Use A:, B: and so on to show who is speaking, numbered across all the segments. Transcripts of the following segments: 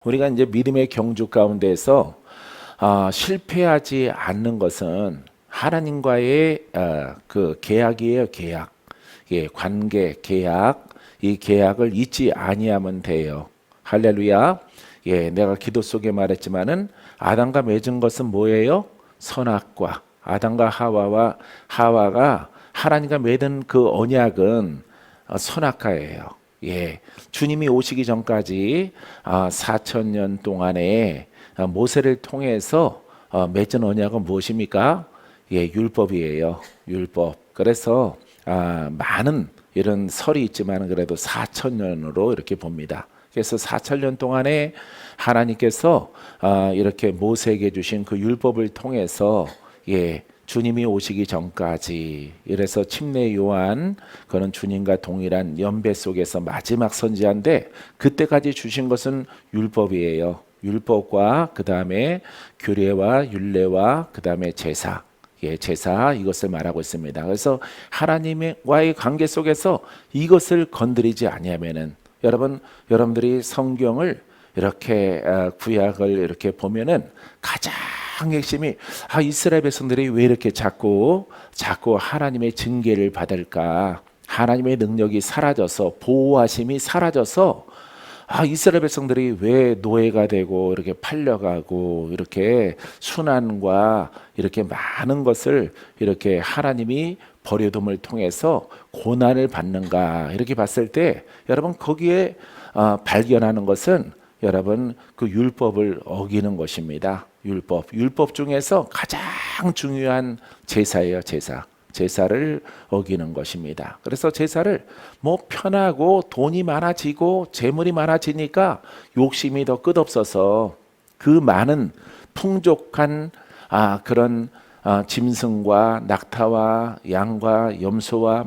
A: 우리가 이제 믿음의 경주 가운데서 실패하지 않는 것은 하나님과의 그 계약이에요. 계약, 예, 관계, 계약. 이 계약을 잊지 아니하면 돼요. 할렐루야. 예, 내가 기도 속에 말했지만은 아담과 맺은 것은 뭐예요? 선악과. 아담과 하와가 하나님과 맺은 그 언약은 선악과예요. 예, 주님이 오시기 전까지 4,000년 동안에 모세를 통해서 맺은 언약은 무엇입니까? 예, 율법이에요. 율법. 그래서 많은 이런 설이 있지만 그래도 4,000년으로 이렇게 봅니다. 그래서 4,000년 동안에 하나님께서 이렇게 모세에게 주신 그 율법을 통해서 예, 주님이 오시기 전까지, 이래서 침례 요한 그는 주님과 동일한 연배 속에서 마지막 선지자인데 그때까지 주신 것은 율법이에요. 율법과 그 다음에 규례와 율례와 그 다음에 제사, 예, 제사, 이것을 말하고 있습니다. 그래서 하나님과의 관계 속에서 이것을 건드리지 아니하면은, 여러분들이 성경을 이렇게 구약을 이렇게 보면은 가장 핵심이 이스라엘 백성들이 왜 이렇게 자꾸 하나님의 징계를 받을까? 하나님의 능력이 사라져서, 보호하심이 사라져서 이스라엘 백성들이 왜 노예가 되고 이렇게 팔려가고 이렇게 순환과 이렇게 많은 것을 이렇게 하나님이 버려둠을 통해서 고난을 받는가, 이렇게 봤을 때 여러분 거기에 발견하는 것은 여러분 그 율법을 어기는 것입니다. 율법 중에서 가장 중요한 제사예요. 제사를 어기는 것입니다. 그래서 제사를 뭐 편하고 돈이 많아지고 재물이 많아지니까 욕심이 더 끝없어서 그 많은 풍족한 그런 짐승과 낙타와 양과 염소와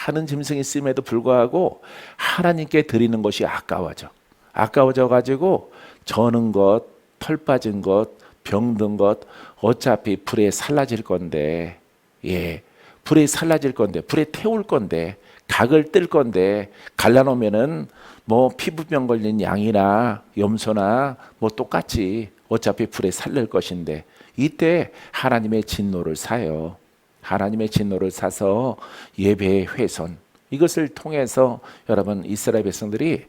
A: 많은 짐승이 있음에도 불구하고 하나님께 드리는 것이 아까워져 가지고 저는 것, 털 빠진 것, 병든 것 어차피 불에 살라질 건데, 예, 불에 살라질 건데, 불에 태울 건데, 각을 뜰 건데, 갈라놓으면은 뭐 피부병 걸린 양이나 염소나 뭐 똑같이 어차피 불에 살릴 것인데, 이때 하나님의 진노를 사요. 하나님의 진노를 사서 예배의 훼손, 이것을 통해서 여러분 이스라엘 백성들이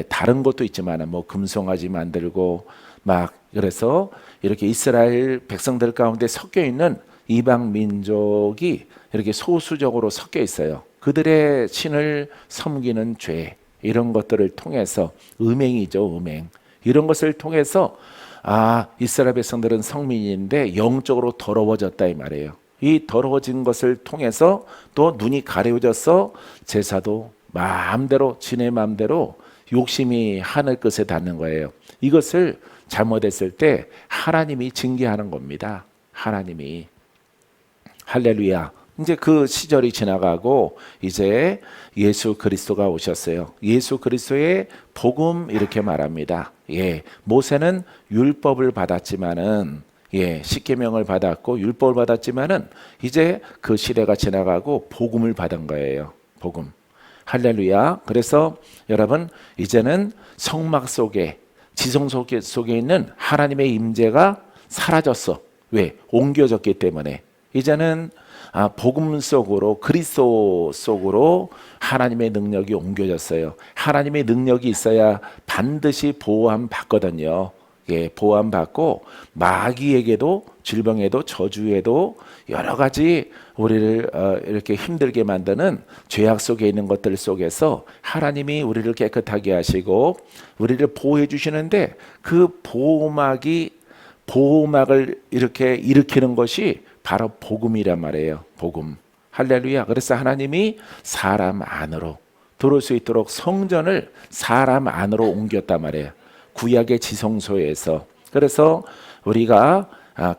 A: 다른 것도 있지만 뭐 금송아지 만들고 막, 그래서 이렇게 이스라엘 백성들 가운데 섞여 있는 이방 민족이 이렇게 소수적으로 섞여 있어요. 그들의 신을 섬기는 죄, 이런 것들을 통해서 음행이죠, 음행. 이런 것을 통해서 이스라엘 백성들은 성민인데 영적으로 더러워졌다 이 말이에요. 이 더러워진 것을 통해서 또 눈이 가려져서 제사도 마음대로, 지네 마음대로 욕심이 하늘 끝에 닿는 거예요. 이것을 잘못했을 때 하나님이 징계하는 겁니다. 하나님이. 할렐루야. 이제 그 시절이 지나가고 이제 예수 그리스도가 오셨어요. 예수 그리스도의 복음, 이렇게 말합니다. 예, 모세는 율법을 받았지만은, 예, 십계명을 받았고 율법을 받았지만은 이제 그 시대가 지나가고 복음을 받은 거예요. 복음. 할렐루야. 그래서 여러분 이제는 성막 속에, 지성 속에 있는 하나님의 임재가 사라졌어. 왜? 옮겨졌기 때문에. 이제는 복음 속으로, 그리스도 속으로 하나님의 능력이 옮겨졌어요. 하나님의 능력이 있어야 반드시 보호함 받거든요. 예, 보호함 받고 마귀에게도, 질병에도, 저주에도 여러 가지 우리를 이렇게 힘들게 만드는 죄악 속에 있는 것들 속에서 하나님이 우리를 깨끗하게 하시고 우리를 보호해 주시는데, 그 보호막을 이렇게 일으키는 것이 바로 복음이란 말이에요. 복음. 할렐루야. 그래서 하나님이 사람 안으로 들어올 수 있도록 성전을 사람 안으로 옮겼단 말이에요. 구약의 지성소에서. 그래서 우리가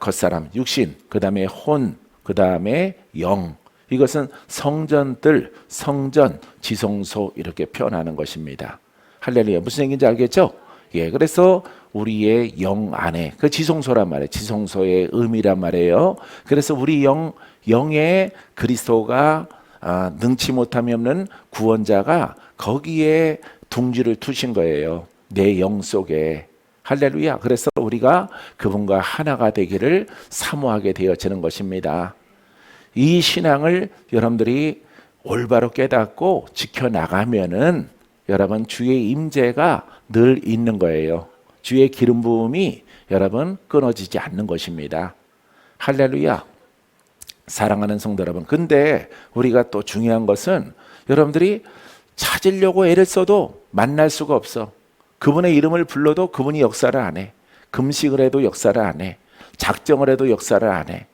A: 겉사람, 육신, 그 다음에 혼, 그 다음에 영, 이것은 성전들, 성전, 지성소, 이렇게 표현하는 것입니다. 할렐루야. 무슨 얘기인지 알겠죠? 예, 그래서 우리의 영 안에, 그 지성소란 말이에요. 지성소의 의미란 말이에요. 그래서 우리 영에 그리스도가 능치 못함이 없는 구원자가 거기에 둥지를 두신 거예요. 내 영 속에. 할렐루야. 그래서 우리가 그분과 하나가 되기를 사모하게 되어지는 것입니다. 이 신앙을 여러분들이 올바로 깨닫고 지켜나가면은 여러분 주의 임재가 늘 있는 거예요. 주의 기름 부음이 여러분 끊어지지 않는 것입니다. 할렐루야. 사랑하는 성도 여러분, 근데 우리가 또 중요한 것은 여러분들이 찾으려고 애를 써도 만날 수가 없어. 그분의 이름을 불러도 그분이 역사를 안 해. 금식을 해도 역사를 안 해. 작정을 해도 역사를 안 해.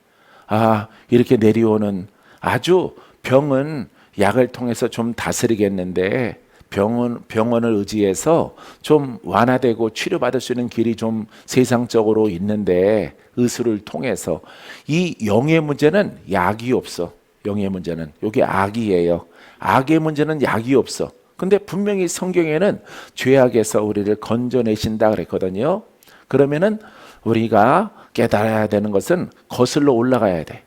A: 이렇게 내려오는 아주 병은 약을 통해서 좀 다스리겠는데 병원을 의지해서 좀 완화되고 치료받을 수 있는 길이 좀 세상적으로 있는데 의술을 통해서 이 영의 문제는 약이 없어. 영의 문제는 이게 악이에요. 악의 문제는 약이 없어. 근데 분명히 성경에는 죄악에서 우리를 건져내신다 그랬거든요. 그러면은 우리가 깨달아야 되는 것은 거슬러 올라가야 돼.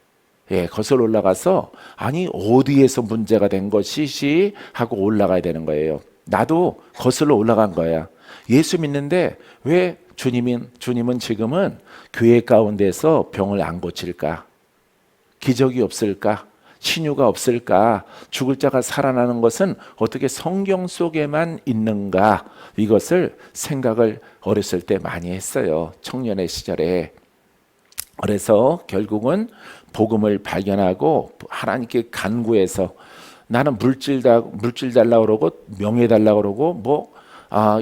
A: 거슬러 올라가서 아니 어디에서 문제가 된 것이지 하고 올라가야 되는 거예요. 나도 거슬러 올라간 거야. 예수 믿는데 왜 주님은 지금은 교회 가운데서 병을 안 고칠까? 기적이 없을까? 신유가 없을까? 죽을 자가 살아나는 것은 어떻게 성경 속에만 있는가? 이것을 생각을 어렸을 때 많이 했어요. 청년의 시절에. 그래서 결국은 복음을 발견하고 하나님께 간구해서 나는 물질 달라고 그러고 명예 달라고 그러고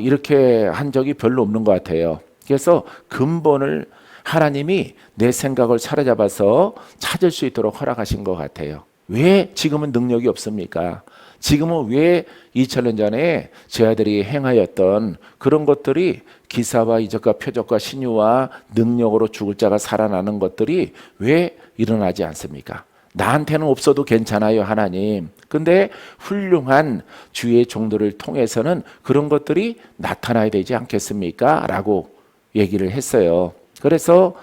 A: 이렇게 한 적이 별로 없는 것 같아요. 그래서 근본을 하나님이 내 생각을 사로잡아서 찾을 수 있도록 허락하신 것 같아요. 왜 지금은 능력이 없습니까? 지금은 왜 2000년 전에 제 아들이 행하였던 그런 것들이 기사와 이적과 표적과 신유와 능력으로 죽을 자가 살아나는 것들이 왜 일어나지 않습니까? 나한테는 없어도 괜찮아요, 하나님. 근데 훌륭한 주의 종들을 통해서는 그런 것들이 나타나야 되지 않겠습니까? 라고 얘기를 했어요. 그래서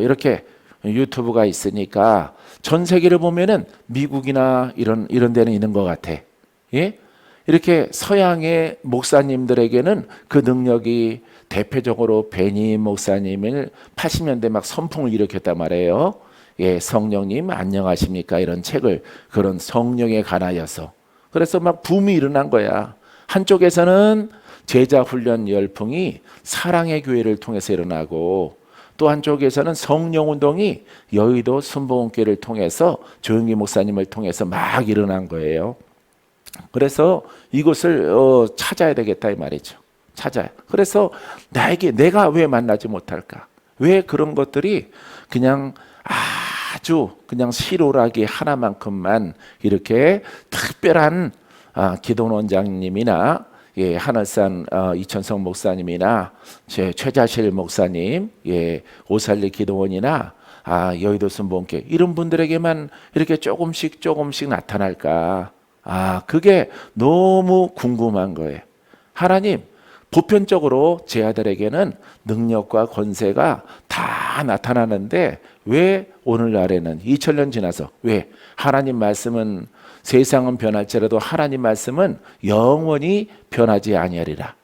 A: 이렇게 유튜브가 있으니까 전 세계를 보면은 미국이나 이런 데는 있는 것 같아. 예? 이렇게 서양의 목사님들에게는 그 능력이 대표적으로 베니 목사님을 80년대 막 선풍을 일으켰단 말이에요. 성령님 안녕하십니까? 이런 책을 그런 성령에 관하여서. 그래서 막 붐이 일어난 거야. 한쪽에서는 제자 훈련 열풍이 사랑의 교회를 통해서 일어나고 또 한쪽에서는 성령 운동이 여의도 순복음교회를 통해서 조영기 목사님을 통해서 막 일어난 거예요. 그래서 이곳을 찾아야 되겠다 이 말이죠. 찾아야. 그래서 내가 왜 만나지 못할까? 왜 그런 것들이 그냥 아주 그냥 실오라기 하나만큼만 이렇게 특별한 기돈 원장님이나 하늘산 이천성 목사님이나 최자실 목사님, 오살리 기도원이나 여의도 순복음교회 이런 분들에게만 이렇게 조금씩 나타날까? 그게 너무 궁금한 거예요. 하나님, 보편적으로 제 아들에게는 능력과 권세가 다 나타나는데 왜 오늘날에는 2000년 지나서 왜 하나님 말씀은 세상은 변할지라도 하나님 말씀은 영원히 변하지 아니하리라.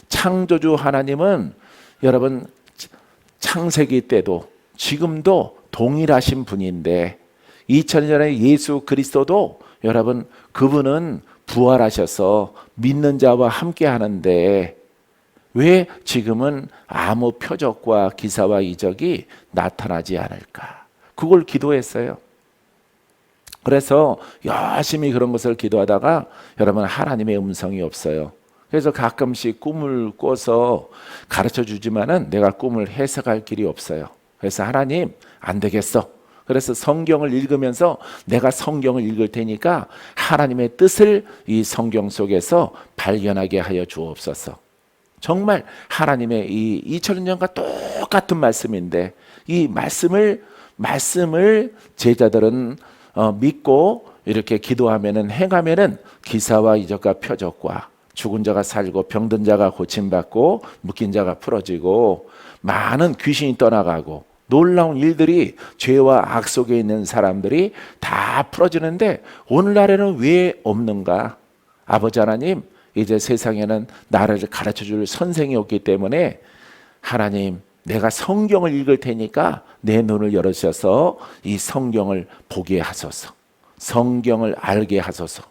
A: 창조주 하나님은 여러분 창세기 때도 지금도 동일하신 분인데 2000년의 예수 그리스도도 여러분 그분은 부활하셔서 믿는 자와 함께 하는데 왜 지금은 아무 표적과 기사와 이적이 나타나지 않을까? 그걸 기도했어요. 그래서 열심히 그런 것을 기도하다가 여러분 하나님의 음성이 없어요. 그래서 가끔씩 꿈을 꿔서 가르쳐 주지만은 내가 꿈을 해석할 길이 없어요. 그래서 하나님 안 되겠어. 그래서 성경을 읽으면서 내가 성경을 읽을 테니까 하나님의 뜻을 이 성경 속에서 발견하게 하여 주옵소서. 정말 하나님의 이 2000년과 똑같은 말씀인데 이 말씀을 제자들은 믿고 이렇게 기도하면은 행하면은 기사와 이적과 표적과 죽은 자가 살고 병든 자가 고침받고 묶인 자가 풀어지고 많은 귀신이 떠나가고 놀라운 일들이 죄와 악 속에 있는 사람들이 다 풀어지는데 오늘날에는 왜 없는가? 아버지 하나님, 이제 세상에는 나를 가르쳐줄 선생이 없기 때문에 하나님, 내가 성경을 읽을 테니까 내 눈을 열으셔서 이 성경을 보게 하소서. 성경을 알게 하소서.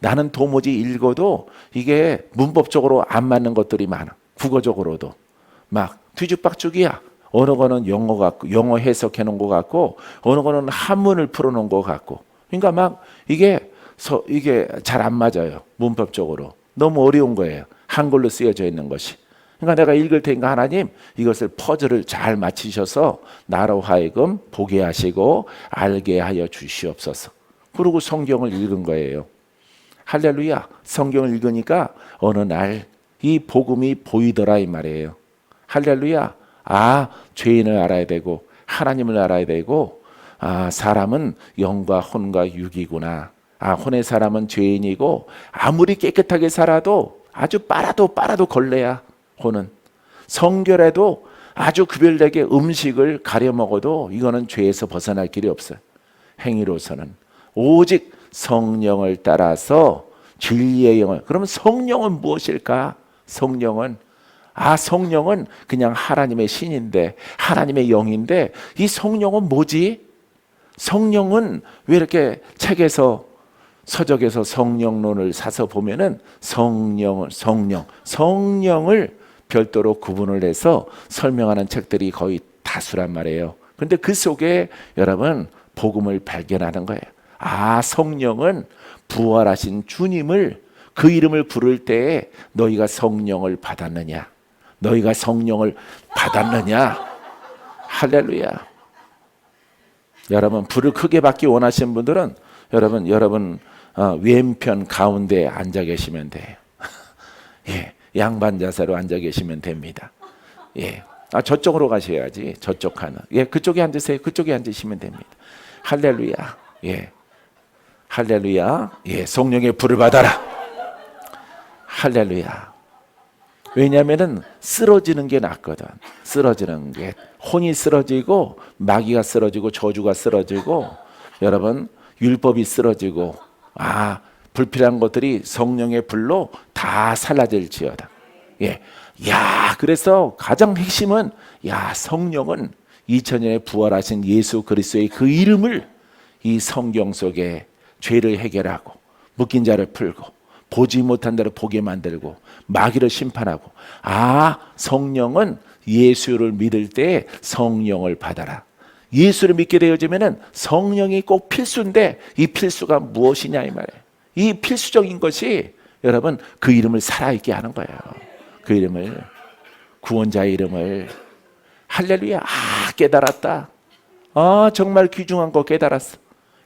A: 나는 도무지 읽어도 이게 문법적으로 안 맞는 것들이 많아. 국어적으로도 막 뒤죽박죽이야. 어느 거는 영어 같고, 영어 해석해 놓은 것 같고, 어느 거는 한문을 풀어 놓은 것 같고. 그러니까 막 이게 잘 안 맞아요. 문법적으로. 너무 어려운 거예요. 한글로 쓰여져 있는 것이. 그러니까 내가 읽을 테니까 하나님, 이것을 퍼즐을 잘 맞추셔서 나로 하여금 보게 하시고 알게 하여 주시옵소서. 그러고 성경을 읽은 거예요. 할렐루야. 성경을 읽으니까 어느 날 이 복음이 보이더라 이 말이에요. 할렐루야. 아, 죄인을 알아야 되고 하나님을 알아야 되고, 아, 사람은 영과 혼과 육이구나. 아, 혼의 사람은 죄인이고 아무리 깨끗하게 살아도 아주 빨아도 걸레야. 혼은 성결해도 아주 구별되게 음식을 가려 먹어도 이거는 죄에서 벗어날 길이 없어요. 행위로서는 오직 성령을 따라서 진리의 영을. 그러면 성령은 무엇일까? 성령은 그냥 하나님의 신인데, 하나님의 영인데, 이 성령은 뭐지? 성령은 왜 이렇게 책에서 서적에서 성령론을 사서 보면은 성령을 별도로 구분을 해서 설명하는 책들이 거의 다수란 말이에요. 그런데 그 속에 여러분 복음을 발견하는 거예요. 아, 성령은 부활하신 주님을, 그 이름을 부를 때에 너희가 성령을 받았느냐? 너희가 성령을 받았느냐? 할렐루야. 여러분, 불을 크게 받기 원하시는 분들은 여러분 왼편 가운데 앉아 계시면 돼요. 예, 양반 자세로 앉아 계시면 됩니다. 예, 저쪽으로 가셔야지. 저쪽 하나. 예, 그쪽에 앉으세요. 그쪽에 앉으시면 됩니다. 할렐루야. 예, 할렐루야. 예, 성령의 불을 받아라. 할렐루야. 왜냐하면은 쓰러지는 게 낫거든. 쓰러지는 게, 혼이 쓰러지고 마귀가 쓰러지고 저주가 쓰러지고 여러분 율법이 쓰러지고, 아, 불필요한 것들이 성령의 불로 다 살라질지어다. 예, 야, 그래서 가장 핵심은, 야, 성령은 2000년에 부활하신 예수 그리스도의 그 이름을 이 성경 속에 죄를 해결하고 묶인 자를 풀고 보지 못한 자를 보게 만들고 마귀를 심판하고, 아, 성령은 예수를 믿을 때 성령을 받아라. 예수를 믿게 되어지면은 성령이 꼭 필수인데, 이 필수가 무엇이냐 이 말이에요. 이 필수적인 것이 여러분 그 이름을 살아있게 하는 거예요. 그 이름을, 구원자의 이름을. 할렐루야. 아, 깨달았다. 아, 정말 귀중한 거 깨달았어.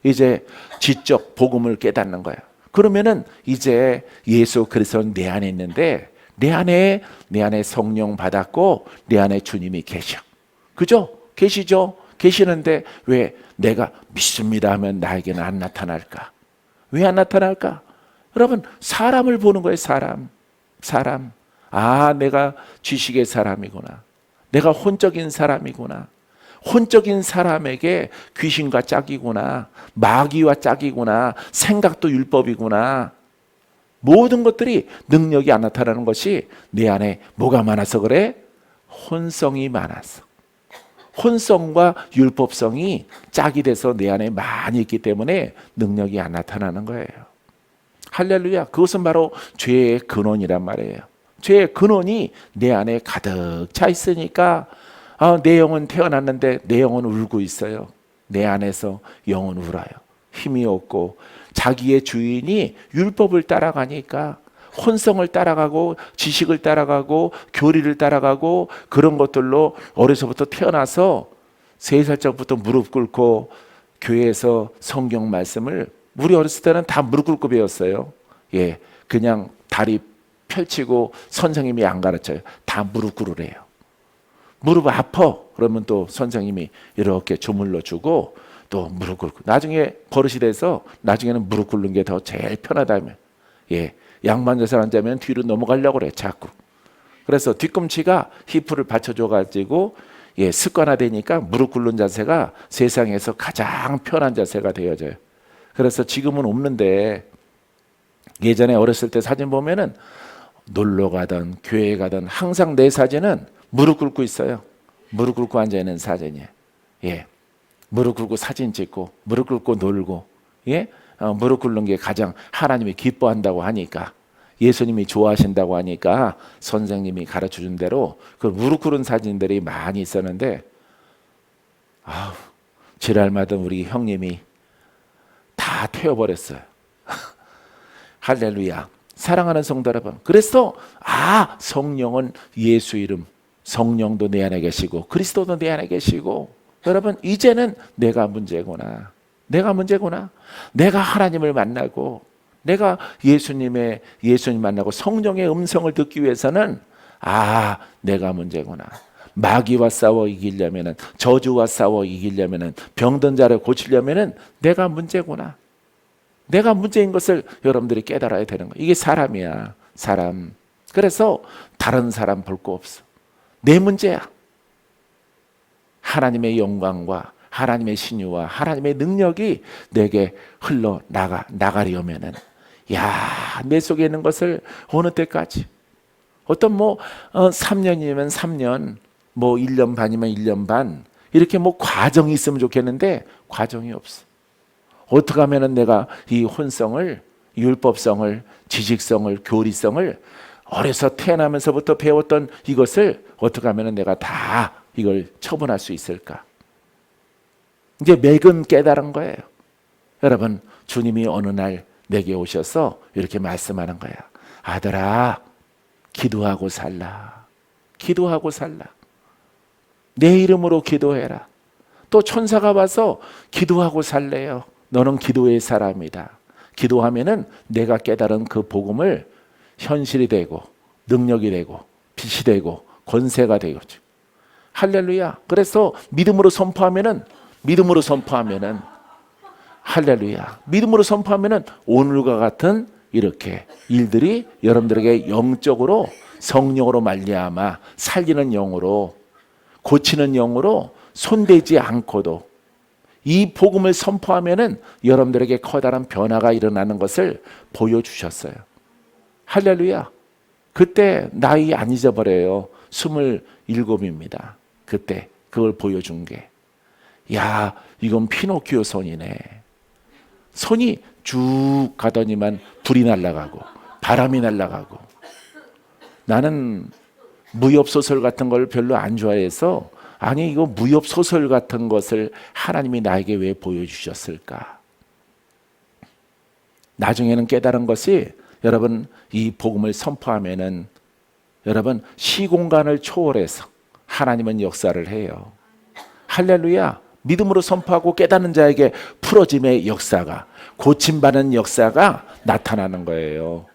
A: 이제 지적 복음을 깨닫는 거예요. 그러면은 이제 예수 그리스도는 내 안에 있는데, 내 안에 성령 받았고 내 안에 주님이 계셔. 그죠? 계시죠? 계시는데 왜 내가 믿습니다 하면 나에게는 안 나타날까? 왜 안 나타날까? 여러분, 사람을 보는 거예요. 사람. 아, 내가 지식의 사람이구나. 내가 혼적인 사람이구나. 혼적인 사람에게 귀신과 짝이구나. 마귀와 짝이구나. 생각도 율법이구나. 모든 것들이 능력이 안 나타나는 것이 내 안에 뭐가 많아서 그래? 혼성이 많아서. 혼성과 율법성이 짝이 돼서 내 안에 많이 있기 때문에 능력이 안 나타나는 거예요. 할렐루야. 그것은 바로 죄의 근원이란 말이에요. 죄의 근원이 내 안에 가득 차 있으니까, 아, 내 영은 태어났는데 내 영은 울고 있어요. 내 안에서 영은 울어요. 힘이 없고, 자기의 주인이 율법을 따라가니까 혼성을 따라가고 지식을 따라가고 교리를 따라가고 그런 것들로 어려서부터 태어나서 3살적부터 무릎 꿇고 교회에서 성경 말씀을, 우리 어렸을 때는 다 무릎 꿇고 배웠어요. 예, 그냥 다리 펼치고 선생님이 안 가르쳐요. 다 무릎 꿇으래요. 무릎 아파 그러면 또 선생님이 이렇게 주물러 주고 또 무릎 꿇고, 나중에 버릇이 돼서 나중에는 무릎 꿇는 게 더 제일 편하다면, 예, 양반자세 앉으면 뒤로 넘어가려고 그래 자꾸. 그래서 뒤꿈치가 히프를 받쳐줘 가지고, 예, 습관화되니까 무릎 꿇는 자세가 세상에서 가장 편한 자세가 되어져요. 그래서 지금은 없는데, 예전에 어렸을 때 사진 보면은 놀러 가든 교회 가든 항상 내 사진은 무릎 꿇고 있어요. 무릎 꿇고 앉아 있는 사진이에요. 예, 무릎 꿇고 사진 찍고 무릎 꿇고 놀고, 예, 무릎 꿇는 게 가장 하나님이 기뻐한다고 하니까, 예수님이 좋아하신다고 하니까 선생님이 가르쳐 준 대로 그 무릎 꿇은 사진들이 많이 있었는데, 아우, 지랄마던 우리 형님이 다 태워버렸어요. 할렐루야. 사랑하는 성도 여러분, 그래서 성령은 예수 이름, 성령도 내 안에 계시고 그리스도도 내 안에 계시고, 여러분 이제는 내가 문제구나. 내가 하나님을 만나고 내가 예수님 만나고 성령의 음성을 듣기 위해서는 내가 문제구나. 마귀와 싸워 이기려면은, 저주와 싸워 이기려면은, 병든 자를 고치려면은 내가 문제구나. 내가 문제인 것을 여러분들이 깨달아야 되는 거예요. 이게 사람이야, 사람. 그래서 다른 사람 볼 거 없어. 내 문제야. 하나님의 영광과 하나님의 신유와 하나님의 능력이 내게 흘러나가려면은, 내 속에 있는 것을 어느 때까지, 어떤 3년이면 3년, 1년 반이면 1년 반, 이렇게 과정이 있으면 좋겠는데 과정이 없어. 어떻게 하면 내가 이 혼성을, 율법성을, 지식성을, 교리성을 어려서 태어나면서부터 배웠던 이것을 어떻게 하면 내가 다 이걸 처분할 수 있을까? 이제 맥은 깨달은 거예요. 여러분, 주님이 어느 날 내게 오셔서 이렇게 말씀하는 거야. 아들아, 기도하고 살라. 기도하고 살라. 내 이름으로 기도해라. 또 천사가 와서 기도하고 살래요. 너는 기도의 사람이다. 기도하면은 내가 깨달은 그 복음을 현실이 되고 능력이 되고 빛이 되고 권세가 되고. 할렐루야. 그래서 믿음으로 선포하면은 할렐루야. 믿음으로 선포하면은 오늘과 같은 이렇게 일들이 여러분들에게 영적으로, 성령으로 말미암아 살리는 영으로, 고치는 영으로 손대지 않고도 이 복음을 선포하면은 여러분들에게 커다란 변화가 일어나는 것을 보여주셨어요. 할렐루야. 그때 나이 안 잊어버려요. 27입니다. 그때 그걸 보여준 게, 이건 피노키오 손이네. 손이 쭉 가더니만 불이 날아가고 바람이 날아가고. 나는 무협소설 같은 걸 별로 안 좋아해서, 이거 무협소설 같은 것을 하나님이 나에게 왜 보여주셨을까? 나중에는 깨달은 것이, 여러분 이 복음을 선포하면은 여러분 시공간을 초월해서 하나님은 역사를 해요. 할렐루야. 믿음으로 선포하고 깨닫는 자에게 풀어짐의 역사가, 고침받는 역사가 나타나는 거예요.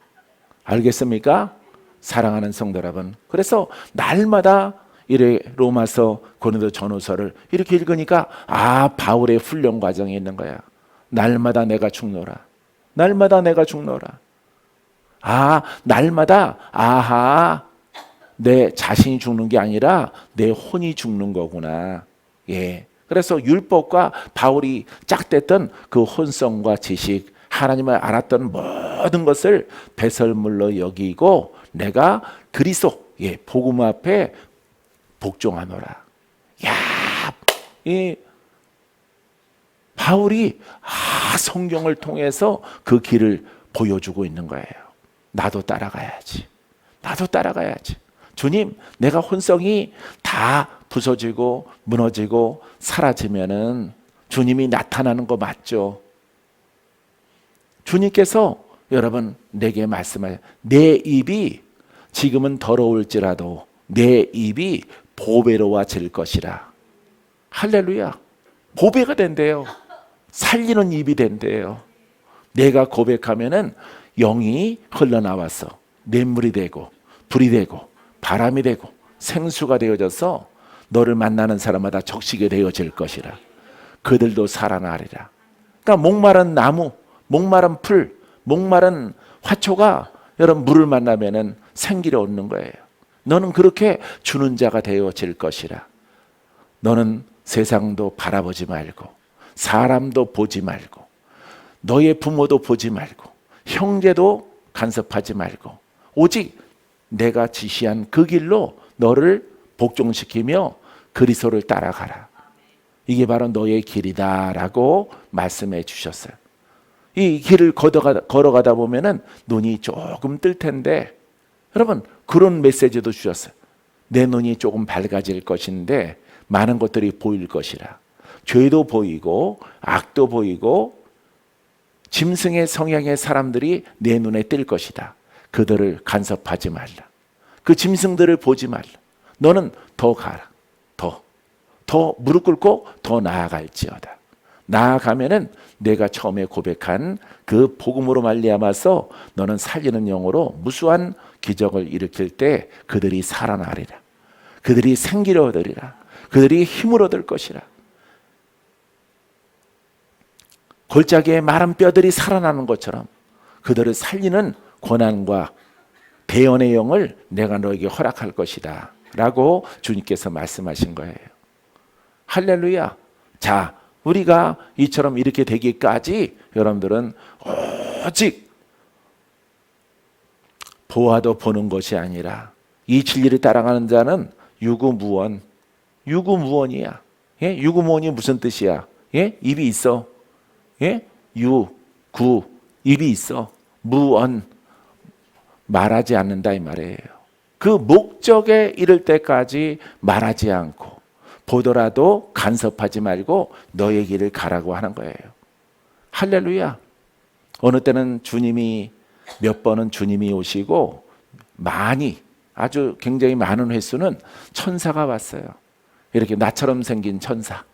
A: 알겠습니까? 사랑하는 성도 여러분, 그래서 날마다 이래 로마서, 고린도 전후서를 이렇게 읽으니까 바울의 훈련 과정이 있는 거야. 날마다 내가 죽노라. 날마다 내가 죽노라. 날마다 내 자신이 죽는 게 아니라 내 혼이 죽는 거구나. 예. 그래서 율법과 바울이 짝댔던 그 혼성과 지식, 하나님을 알았던 모든 것을 배설물로 여기고 내가 그리스도, 복음 앞에 복종하노라. 이 바울이 성경을 통해서 그 길을 보여주고 있는 거예요. 나도 따라가야지. 주님, 내가 혼성이 다 부서지고 무너지고 사라지면은 주님이 나타나는 거 맞죠? 주님께서 여러분 내게 말씀하여, 내 입이 지금은 더러울지라도 내 입이 보배로워질 것이라. 할렐루야. 보배가 된대요. 살리는 입이 된대요. 내가 고백하면은 영이 흘러나와서 냇물이 되고 불이 되고 바람이 되고 생수가 되어져서 너를 만나는 사람마다 적시게 되어질 것이라. 그들도 살아나리라. 그러니까 목마른 나무, 목마른 풀, 목마른 화초가 여러분 물을 만나면은 생기를 얻는 거예요. 너는 그렇게 주는 자가 되어질 것이라. 너는 세상도 바라보지 말고 사람도 보지 말고 너의 부모도 보지 말고 형제도 간섭하지 말고 오직 내가 지시한 그 길로 너를 복종시키며 그리스도를 따라가라. 이게 바로 너의 길이다라고 말씀해 주셨어요. 이 길을 걸어가다 보면은 눈이 조금 뜰 텐데, 여러분 그런 메시지도 주셨어요. 내 눈이 조금 밝아질 것인데 많은 것들이 보일 것이라. 죄도 보이고 악도 보이고 짐승의 성향의 사람들이 내 눈에 띌 것이다. 그들을 간섭하지 말라. 그 짐승들을 보지 말라. 너는 더 가라. 더 무릎 꿇고 더 나아갈지어다. 나아가면은 내가 처음에 고백한 그 복음으로 말미암아서 너는 살리는 영으로 무수한 기적을 일으킬 때 그들이 살아나리라. 그들이 생기를 얻으리라. 그들이 힘을 얻을 것이라. 골짜기에 마른 뼈들이 살아나는 것처럼 그들을 살리는 권한과 대언의 영을 내가 너에게 허락할 것이다 라고 주님께서 말씀하신 거예요. 할렐루야. 자, 우리가 이처럼 이렇게 되기까지 여러분들은 오직 보아도 보는 것이 아니라 이 진리를 따라가는 자는 유구무원. 유구무원이야. 예? 유구무원이 무슨 뜻이야? 예? 입이 있어. 예? 구 입이 있어. 무언 말하지 않는다 이 말이에요. 그 목적에 이를 때까지 말하지 않고 보더라도 간섭하지 말고 너의 길을 가라고 하는 거예요. 할렐루야. 어느 때는 주님이 몇 번은 주님이 오시고 많이 아주 굉장히 많은 횟수는 천사가 왔어요. 이렇게 나처럼 생긴 천사.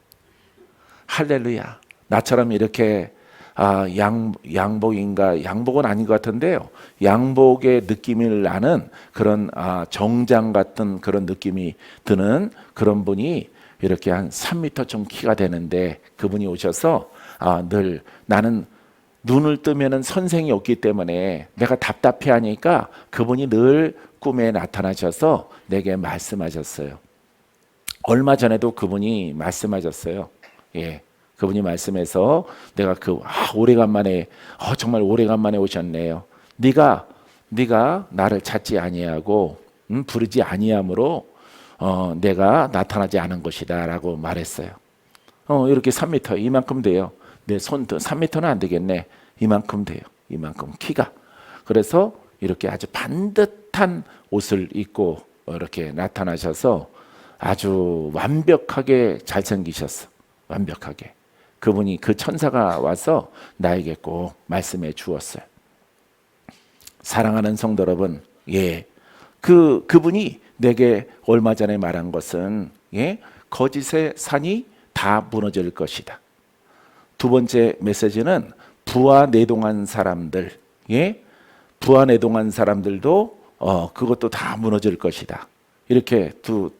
A: 할렐루야. 나처럼 이렇게 양복인가 양복은 아닌 것 같은데요. 양복의 느낌을 나는 그런 정장 같은 그런 느낌이 드는 그런 분이 이렇게 한 3m 좀 키가 되는데 그분이 오셔서 늘 나는 눈을 뜨면은 선생이 없기 때문에 내가 답답해하니까 그분이 늘 꿈에 나타나셔서 내게 말씀하셨어요. 얼마 전에도 그분이 말씀하셨어요. 예, 그분이 말씀해서 내가 오래간만에 정말 오래간만에 오셨네요. 네가 나를 찾지 아니하고 부르지 아니함으로 내가 나타나지 않은 것이다라고 말했어요. 이렇게 3m 이만큼 돼요. 내 손도 3m는 안 되겠네. 이만큼 돼요. 이만큼 키가. 그래서 이렇게 아주 반듯한 옷을 입고 이렇게 나타나셔서 아주 완벽하게 잘생기셨어. 완벽하게. 그분이 그 천사가 와서 나에게 꼭 말씀해 주었어요. 사랑하는 성도 여러분, 예, 그분이 내게 얼마 전에 말한 것은 거짓의 산이 다 무너질 것이다. 두 번째 메시지는 부하내동한 사람들, 부하내동한 사람들도 그것도 다 무너질 것이다. 이렇게 두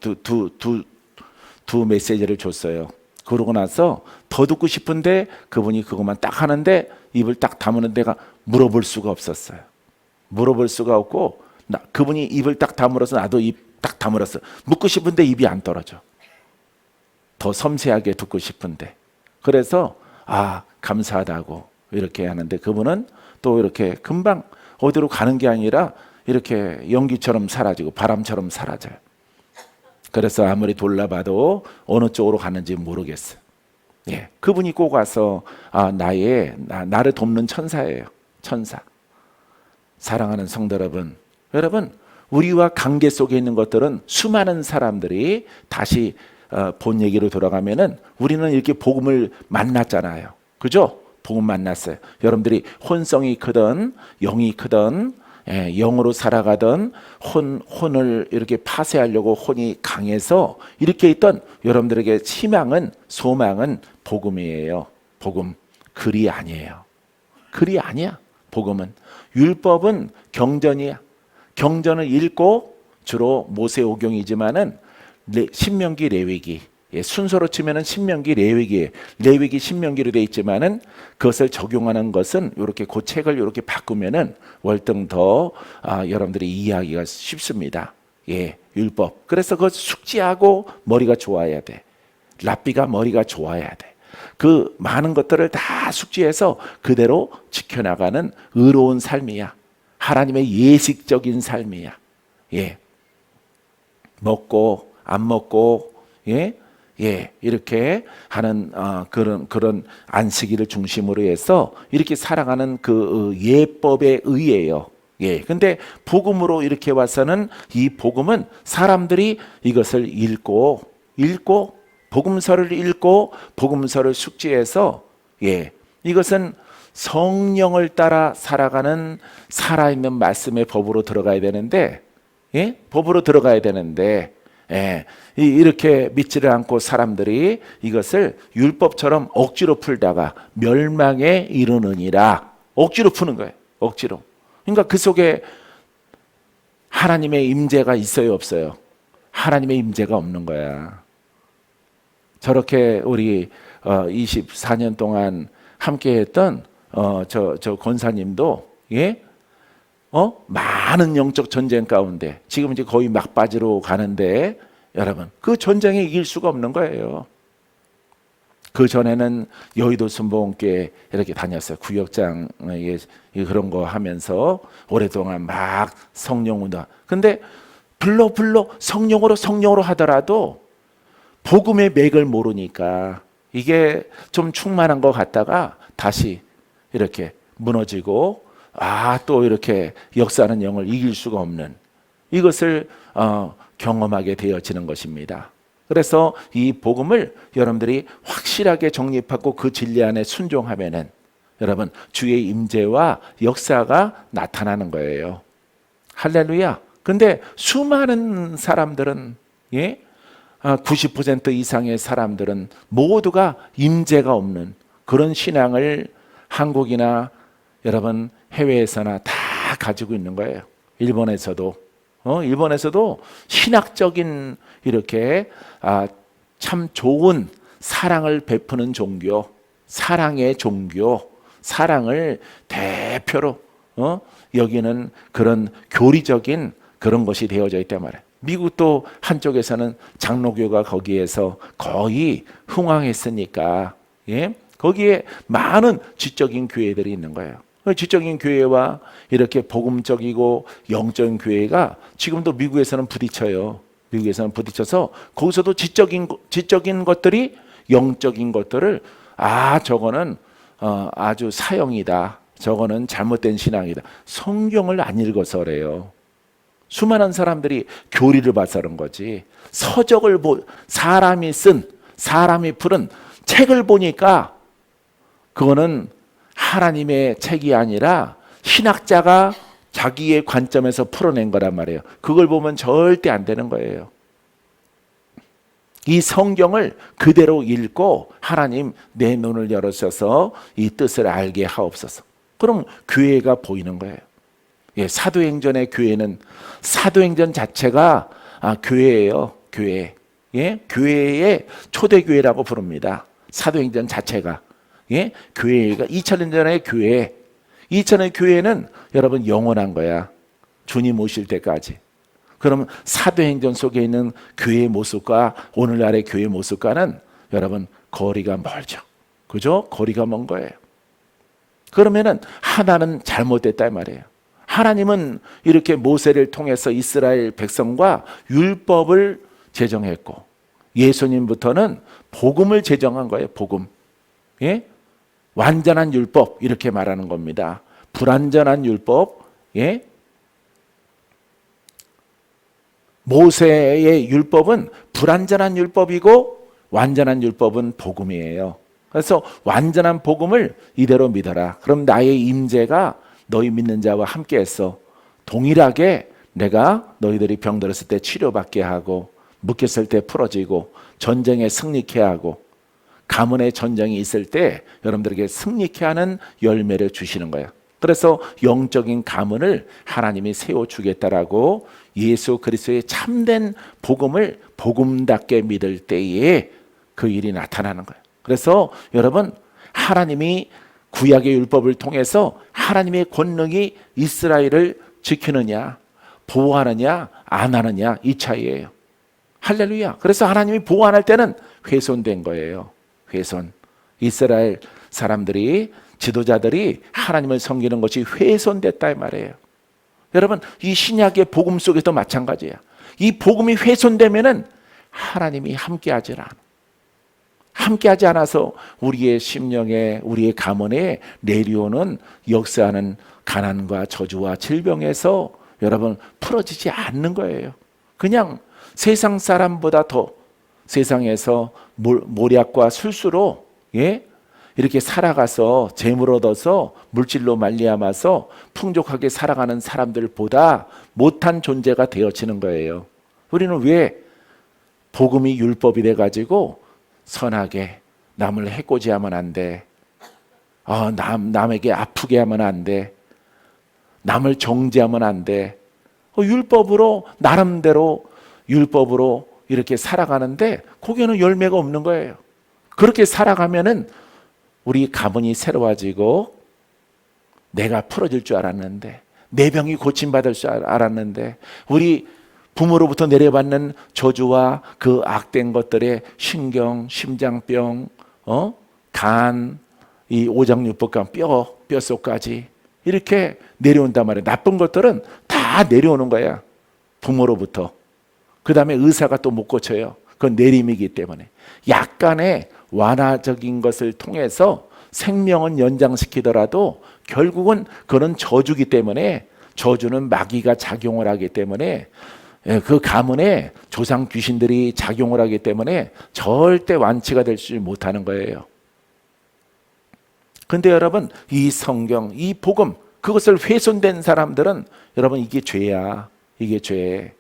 A: 메시지를 줬어요. 그러고 나서 더 듣고 싶은데 그분이 그것만 딱 하는데 입을 딱 다무는 데가 물어볼 수가 없었어요. 물어볼 수가 없고 그분이 입을 딱 다물어서 나도 입 딱 다물었어. 묻고 싶은데 입이 안 떨어져. 더 섬세하게 듣고 싶은데. 그래서 감사하다고 이렇게 하는데 그분은 또 이렇게 금방 어디로 가는 게 아니라 이렇게 연기처럼 사라지고 바람처럼 사라져요. 그래서 아무리 돌아봐도 어느 쪽으로 가는지 모르겠어요. 예, 그분이 꼭 와서 나를 돕는 천사예요. 천사. 사랑하는 성도 여러분, 우리와 관계 속에 있는 것들은 수많은 사람들이 다시 본 얘기로 돌아가면은 우리는 이렇게 복음을 만났잖아요. 그죠? 복음 만났어요. 여러분들이 혼성이 크든 영이 크든 영으로 살아가던 혼을 이렇게 파쇄하려고 혼이 강해서 이렇게 있던 여러분들에게 희망은 소망은 복음이에요. 복음. 글이 아니에요. 글이 아니야. 복음은. 율법은 경전이야. 경전을 읽고 주로 모세오경이지만은 신명기 레위기 순서로 치면은 신명기 레위기 신명기로 돼 있지만은 그것을 적용하는 것은 이렇게 그 책을 이렇게 바꾸면은 월등 더 여러분들이 이해하기가 쉽습니다. 예, 율법. 그래서 그것 숙지하고 머리가 좋아야 돼. 랍비가 머리가 좋아야 돼. 그 많은 것들을 다 숙지해서 그대로 지켜나가는 의로운 삶이야. 하나님의 예식적인 삶이야. 예. 먹고 안 먹고 이렇게 하는 그런 안식일을 중심으로 해서 이렇게 살아가는 그 예법에 의해요. 근데 복음으로 이렇게 와서는 이 복음은 사람들이 이것을 읽고 복음서를 읽고 복음서를 숙지해서 이것은 성령을 따라 살아가는 살아있는 말씀의 법으로 들어가야 되는데 법으로 들어가야 되는데 이렇게 믿지를 않고 사람들이 이것을 율법처럼 억지로 풀다가 멸망에 이르느니라. 억지로 푸는 거예요. 억지로. 그러니까 그 속에 하나님의 임재가 있어요, 없어요? 하나님의 임재가 없는 거야. 저렇게 우리 24년 동안 함께했던 저 권사님도 많은 영적 전쟁 가운데 지금 이제 거의 막바지로 가는데 여러분 그 전쟁에 이길 수가 없는 거예요. 그 전에는 여의도 순복음교회 이렇게 다녔어요. 구역장에 그런 거 하면서 오랫동안 막 성령 운동. 근데 불러 성령으로 하더라도 복음의 맥을 모르니까 이게 좀 충만한 것 같다가 다시 이렇게 무너지고 또 이렇게 역사하는 영을 이길 수가 없는 이것을 경험하게 되어지는 것입니다. 그래서 이 복음을 여러분들이 확실하게 정립하고 그 진리 안에 순종하면은 여러분 주의 임재와 역사가 나타나는 거예요. 할렐루야. 근데 수많은 사람들은 90% 이상의 사람들은 모두가 임재가 없는 그런 신앙을 한국이나 여러분 해외에서나 다 가지고 있는 거예요. 일본에서도 신학적인 이렇게 참 좋은 사랑을 베푸는 종교, 사랑의 종교, 사랑을 대표로 여기는 그런 교리적인 그런 것이 되어져 있단 말이에요. 미국도 한쪽에서는 장로교가 거기에서 거의 흥왕했으니까 거기에 많은 지적인 교회들이 있는 거예요. 지적인 교회와 이렇게 복음적이고 영적인 교회가 지금도 미국에서는 부딪혀요. 미국에서는 부딪혀서 거기서도 지적인 것들이 영적인 것들을 저거는 아주 사형이다. 저거는 잘못된 신앙이다. 성경을 안 읽어서 그래요. 수많은 사람들이 교리를 봐서 그런 거지. 서적을 사람이 풀은 책을 보니까 그거는 하나님의 책이 아니라 신학자가 자기의 관점에서 풀어낸 거란 말이에요. 그걸 보면 절대 안 되는 거예요. 이 성경을 그대로 읽고 하나님 내 눈을 열어셔서 이 뜻을 알게 하옵소서. 그럼 교회가 보이는 거예요. 사도행전의 교회는 사도행전 자체가 교회예요. 교회. 교회의 초대교회라고 부릅니다. 사도행전 자체가. 교회가 2000년 전의 교회. 2000년 교회는 여러분 영원한 거야. 주님 오실 때까지. 그러면 사도행전 속에 있는 교회의 모습과 오늘날의 교회의 모습과는 여러분 거리가 멀죠. 그죠? 거리가 먼 거예요. 그러면은 하나는 잘못됐다 이 말이에요. 하나님은 이렇게 모세를 통해서 이스라엘 백성과 율법을 제정했고 예수님부터는 복음을 제정한 거예요. 복음. 완전한 율법 이렇게 말하는 겁니다. 불완전한 율법. 모세의 율법은 불완전한 율법이고 완전한 율법은 복음이에요. 그래서 완전한 복음을 이대로 믿어라. 그럼 나의 임재가 너희 믿는 자와 함께해서 동일하게 내가 너희들이 병들었을 때 치료받게 하고 묶였을 때 풀어지고 전쟁에 승리케 하고 가문의 전쟁이 있을 때 여러분들에게 승리케 하는 열매를 주시는 거예요. 그래서 영적인 가문을 하나님이 세워주겠다라고 예수 그리스도의 참된 복음을 복음답게 믿을 때에 그 일이 나타나는 거예요. 그래서 여러분 하나님이 구약의 율법을 통해서 하나님의 권능이 이스라엘을 지키느냐 보호하느냐 안 하느냐 이 차이예요. 할렐루야. 그래서 하나님이 보호 안 할 때는 훼손된 거예요. 훼손. 이스라엘 사람들이 지도자들이 하나님을 섬기는 것이 훼손됐다 이 말이에요. 여러분 이 신약의 복음 속에도 마찬가지야. 이 복음이 훼손되면은 하나님이 함께하지 않아. 함께하지 않아서 우리의 심령에, 우리의 가문에 내려오는 역사하는 가난과 저주와 질병에서 여러분 풀어지지 않는 거예요. 그냥 세상 사람보다 더 세상에서 몰약과 술수로 이렇게 살아가서 재물 얻어서 물질로 말미암아서 풍족하게 살아가는 사람들보다 못한 존재가 되어지는 거예요. 우리는 왜 복음이 율법이 돼가지고 선하게 남을 해코지하면 안 돼. 남에게 아프게 하면 안 돼. 남을 정죄하면 안 돼. 율법으로 나름대로 율법으로 이렇게 살아가는데 거기에는 열매가 없는 거예요. 그렇게 살아가면은 우리 가문이 새로워지고 내가 풀어질 줄 알았는데 내 병이 고침받을 줄 알았는데 우리 부모로부터 내려받는 저주와 그 악된 것들의 신경, 심장병, 간, 이 오장육부간 뼈속까지 이렇게 내려온단 말이에요. 나쁜 것들은 다 내려오는 거야. 부모로부터. 그 다음에 의사가 또 못 고쳐요. 그건 내림이기 때문에. 약간의 완화적인 것을 통해서 생명은 연장시키더라도 결국은 그런 저주기 때문에 저주는 마귀가 작용을 하기 때문에 그 가문에 조상 귀신들이 작용을 하기 때문에 절대 완치가 되지 못하는 거예요. 근데 여러분 이 성경, 이 복음 그것을 훼손된 사람들은 여러분 이게 죄야. 이게 죄.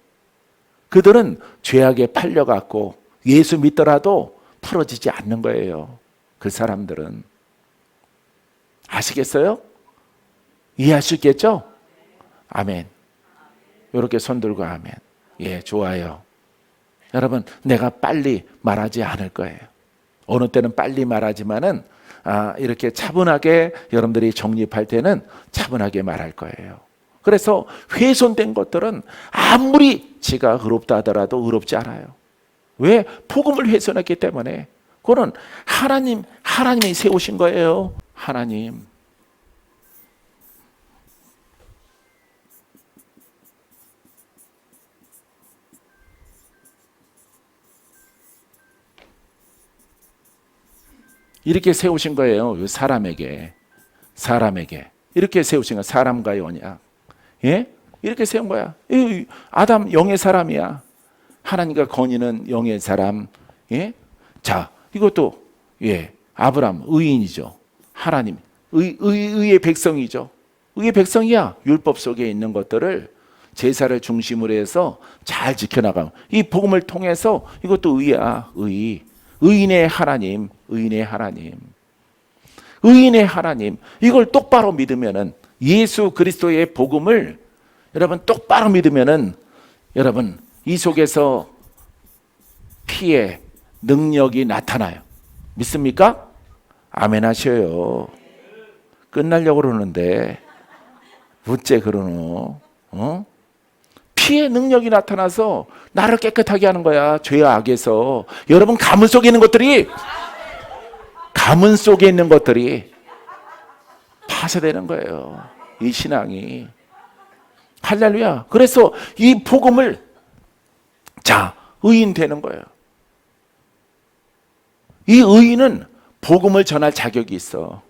A: 그들은 죄악에 팔려갖고 예수 믿더라도 풀어지지 않는 거예요. 그 사람들은. 아시겠어요? 이해할 수 있겠죠? 아멘. 이렇게 손 들고 아멘. 예, 좋아요. 여러분, 내가 빨리 말하지 않을 거예요. 어느 때는 빨리 말하지만은 이렇게 차분하게 여러분들이 정립할 때는 차분하게 말할 거예요. 그래서 훼손된 것들은 아무리 지가 의롭다 하더라도 의롭지 않아요. 왜? 복음을 훼손했기 때문에. 그거는 하나님이 세우신 거예요. 하나님. 이렇게 세우신 거예요. 사람에게 이렇게 세우신 거야. 사람과의 언약. 예? 이렇게 세운 거야. 아담 영의 사람이야. 하나님과 건의는 영의 사람. 예? 자, 이것도 아브라함 의인이죠. 하나님 의의 백성이죠. 의의 백성이야. 율법 속에 있는 것들을 제사를 중심으로 해서 잘 지켜나가면 이 복음을 통해서 이것도 의야. 의인의 하나님, 의인의 하나님. 이걸 똑바로 믿으면은 예수 그리스도의 복음을 여러분 똑바로 믿으면은 여러분 이 속에서 피의 능력이 나타나요. 믿습니까? 아멘 하셔요. 끝나려고 그러는데 어째 그러노? 피의 능력이 나타나서 나를 깨끗하게 하는 거야. 죄와 악에서. 여러분 가문 속에 있는 것들이 파쇄되는 거예요. 이 신앙이. 할렐루야. 그래서 이 복음을 의인 되는 거예요. 이 의인은 복음을 전할 자격이 있어.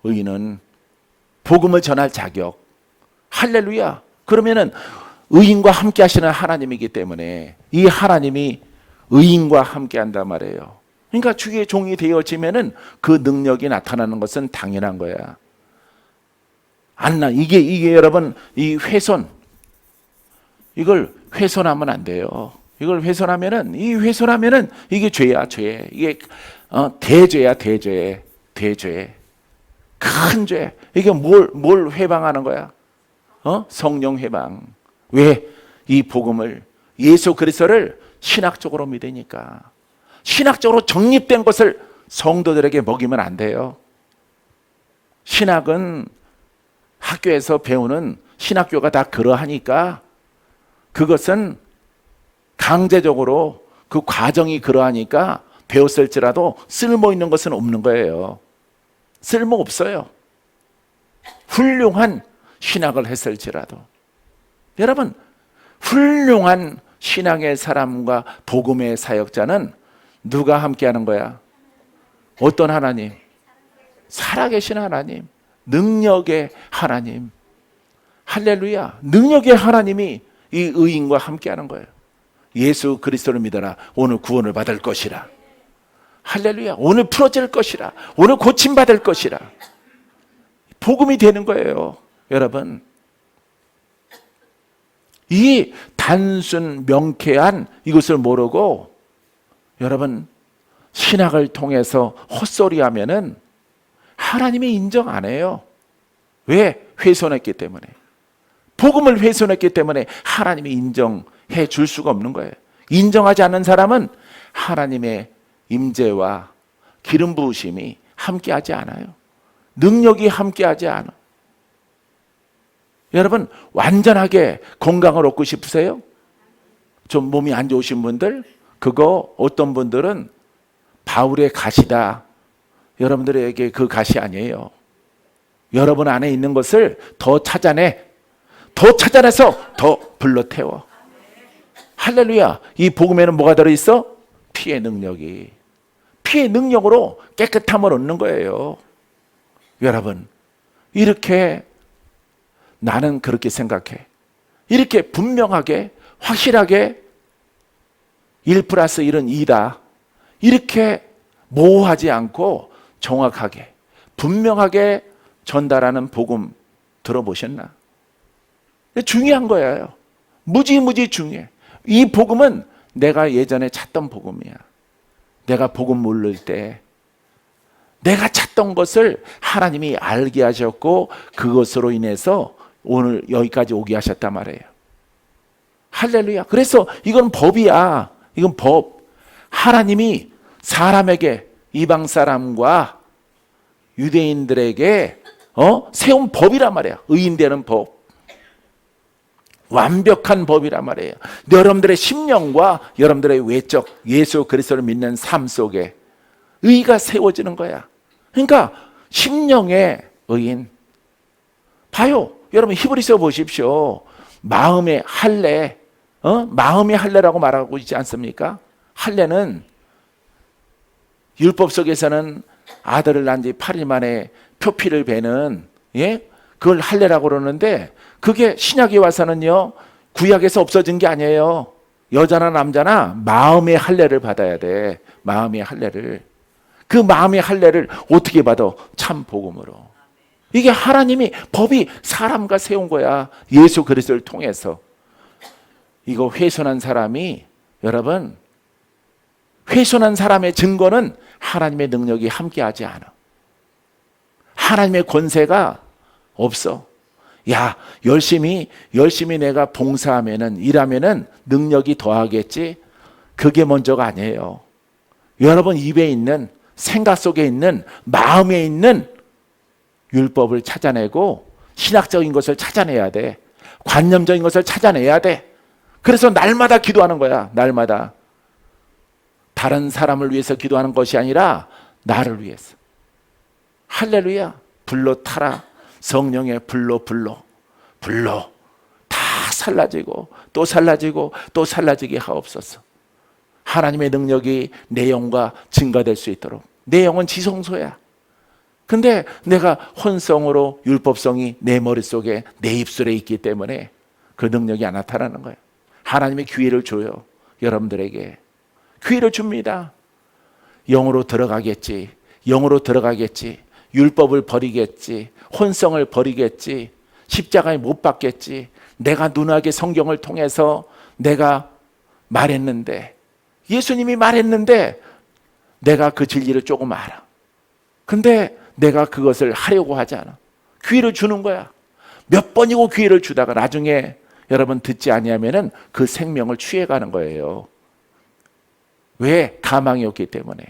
A: 의인은 복음을 전할 자격. 할렐루야. 그러면은 의인과 함께 하시는 하나님이기 때문에 이 하나님이 의인과 함께 한단 말이에요. 그러니까 주의 종이 되어지면은 그 능력이 나타나는 것은 당연한 거야. 이게 여러분 이 훼손 이걸 훼손하면 안 돼요. 이걸 훼손하면은 이게 죄야, 죄. 이게 대죄야, 대죄. 큰 죄. 이게 뭘 회방하는 거야? 성령 회방. 왜? 이 복음을 예수 그리스도를 신학적으로 믿으니까. 신학적으로 정립된 것을 성도들에게 먹이면 안 돼요. 신학은 학교에서 배우는 신학교가 다 그러하니까 그것은 강제적으로 그 과정이 그러하니까 배웠을지라도 쓸모 있는 것은 없는 거예요. 쓸모 없어요. 훌륭한 신학을 했을지라도. 여러분, 훌륭한 신앙의 사람과 복음의 사역자는 누가 함께하는 거야? 어떤 하나님? 살아계신 하나님, 능력의 하나님. 할렐루야. 능력의 하나님이 이 의인과 함께하는 거예요. 예수 그리스도를 믿어라. 오늘 구원을 받을 것이라. 할렐루야. 오늘 풀어질 것이라. 오늘 고침받을 것이라. 복음이 되는 거예요. 여러분, 이 단순 명쾌한 이것을 모르고 여러분 신학을 통해서 헛소리하면은 하나님이 인정 안 해요. 왜? 훼손했기 때문에. 복음을 훼손했기 때문에 하나님이 인정해 줄 수가 없는 거예요. 인정하지 않는 사람은 하나님의 임재와 기름 부으심이 함께하지 않아요. 능력이 함께하지 않아. 여러분, 완전하게 건강을 얻고 싶으세요? 좀 몸이 안 좋으신 분들, 그거 어떤 분들은 바울의 가시다. 여러분들에게 그 가시 아니에요. 여러분 안에 있는 것을 더 찾아내. 더 찾아내서 더 불러 태워. 할렐루야. 이 복음에는 뭐가 들어있어? 피의 능력이. 피의 능력으로 깨끗함을 얻는 거예요. 여러분, 이렇게 나는 그렇게 생각해. 이렇게 분명하게 확실하게 1+1은 2다. 이렇게 모호하지 않고 정확하게 분명하게 전달하는 복음 들어보셨나? 중요한 거예요. 무지무지 중요해. 이 복음은 내가 예전에 찾던 복음이야. 내가 복음 모를 때 내가 찾던 것을 하나님이 알게 하셨고 그것으로 인해서 오늘 여기까지 오게 하셨단 말이에요. 할렐루야. 그래서 이건 법이야. 이건 법. 하나님이 사람에게, 이방 사람과 유대인들에게 세운 법이란 말이야. 의인되는 법. 완벽한 법이란 말이에요. 여러분들의 심령과 여러분들의 외적 예수 그리스도를 믿는 삶 속에 의가 세워지는 거야. 그러니까 심령의 의인. 봐요. 여러분 히브리서 보십시오. 마음의 할례. 마음의 할례라고 말하고 있지 않습니까? 할례는 율법 속에서는 아들을 낳은 지 8일 만에 표피를 베는, 그걸 할례라고 그러는데 그게 신약에 와서는요, 구약에서 없어진 게 아니에요. 여자나 남자나 마음의 할례를 받아야 돼. 마음의 할례를. 그 마음의 할례를 어떻게 받아? 참 복음으로. 이게 하나님이 법이 사람과 세운 거야. 예수 그리스도를 통해서. 이거 훼손한 사람이, 여러분, 훼손한 사람의 증거는 하나님의 능력이 함께하지 않아. 하나님의 권세가 없어. 야, 열심히 내가 봉사하면은, 일하면은 능력이 더하겠지. 그게 먼저가 아니에요. 여러분 입에 있는, 생각 속에 있는, 마음에 있는 율법을 찾아내고 신학적인 것을 찾아내야 돼. 관념적인 것을 찾아내야 돼. 그래서 날마다 기도하는 거야. 날마다. 다른 사람을 위해서 기도하는 것이 아니라 나를 위해서. 할렐루야. 불로 타라. 성령의 불로 다 살라지고 또 살라지고 또 살라지게 하옵소서. 하나님의 능력이 내 영과 증가될 수 있도록. 내 영은 지성소야. 근데 내가 혼성으로 율법성이 내 머릿속에, 내 입술에 있기 때문에 그 능력이 안 나타나는 거예요. 하나님의 기회를 줘요. 여러분들에게 기회를 줍니다. 영으로 들어가겠지. 영으로 들어가겠지. 율법을 버리겠지. 혼성을 버리겠지. 십자가에 못 박겠지. 내가 누나게 성경을 통해서 내가 말했는데, 예수님이 말했는데 내가 그 진리를 조금 알아. 근데 내가 그것을 하려고 하지 않아. 기회를 주는 거야. 몇 번이고 기회를 주다가 나중에 여러분 듣지 아니하면은 그 생명을 취해가는 거예요. 왜? 가망이 없기 때문에.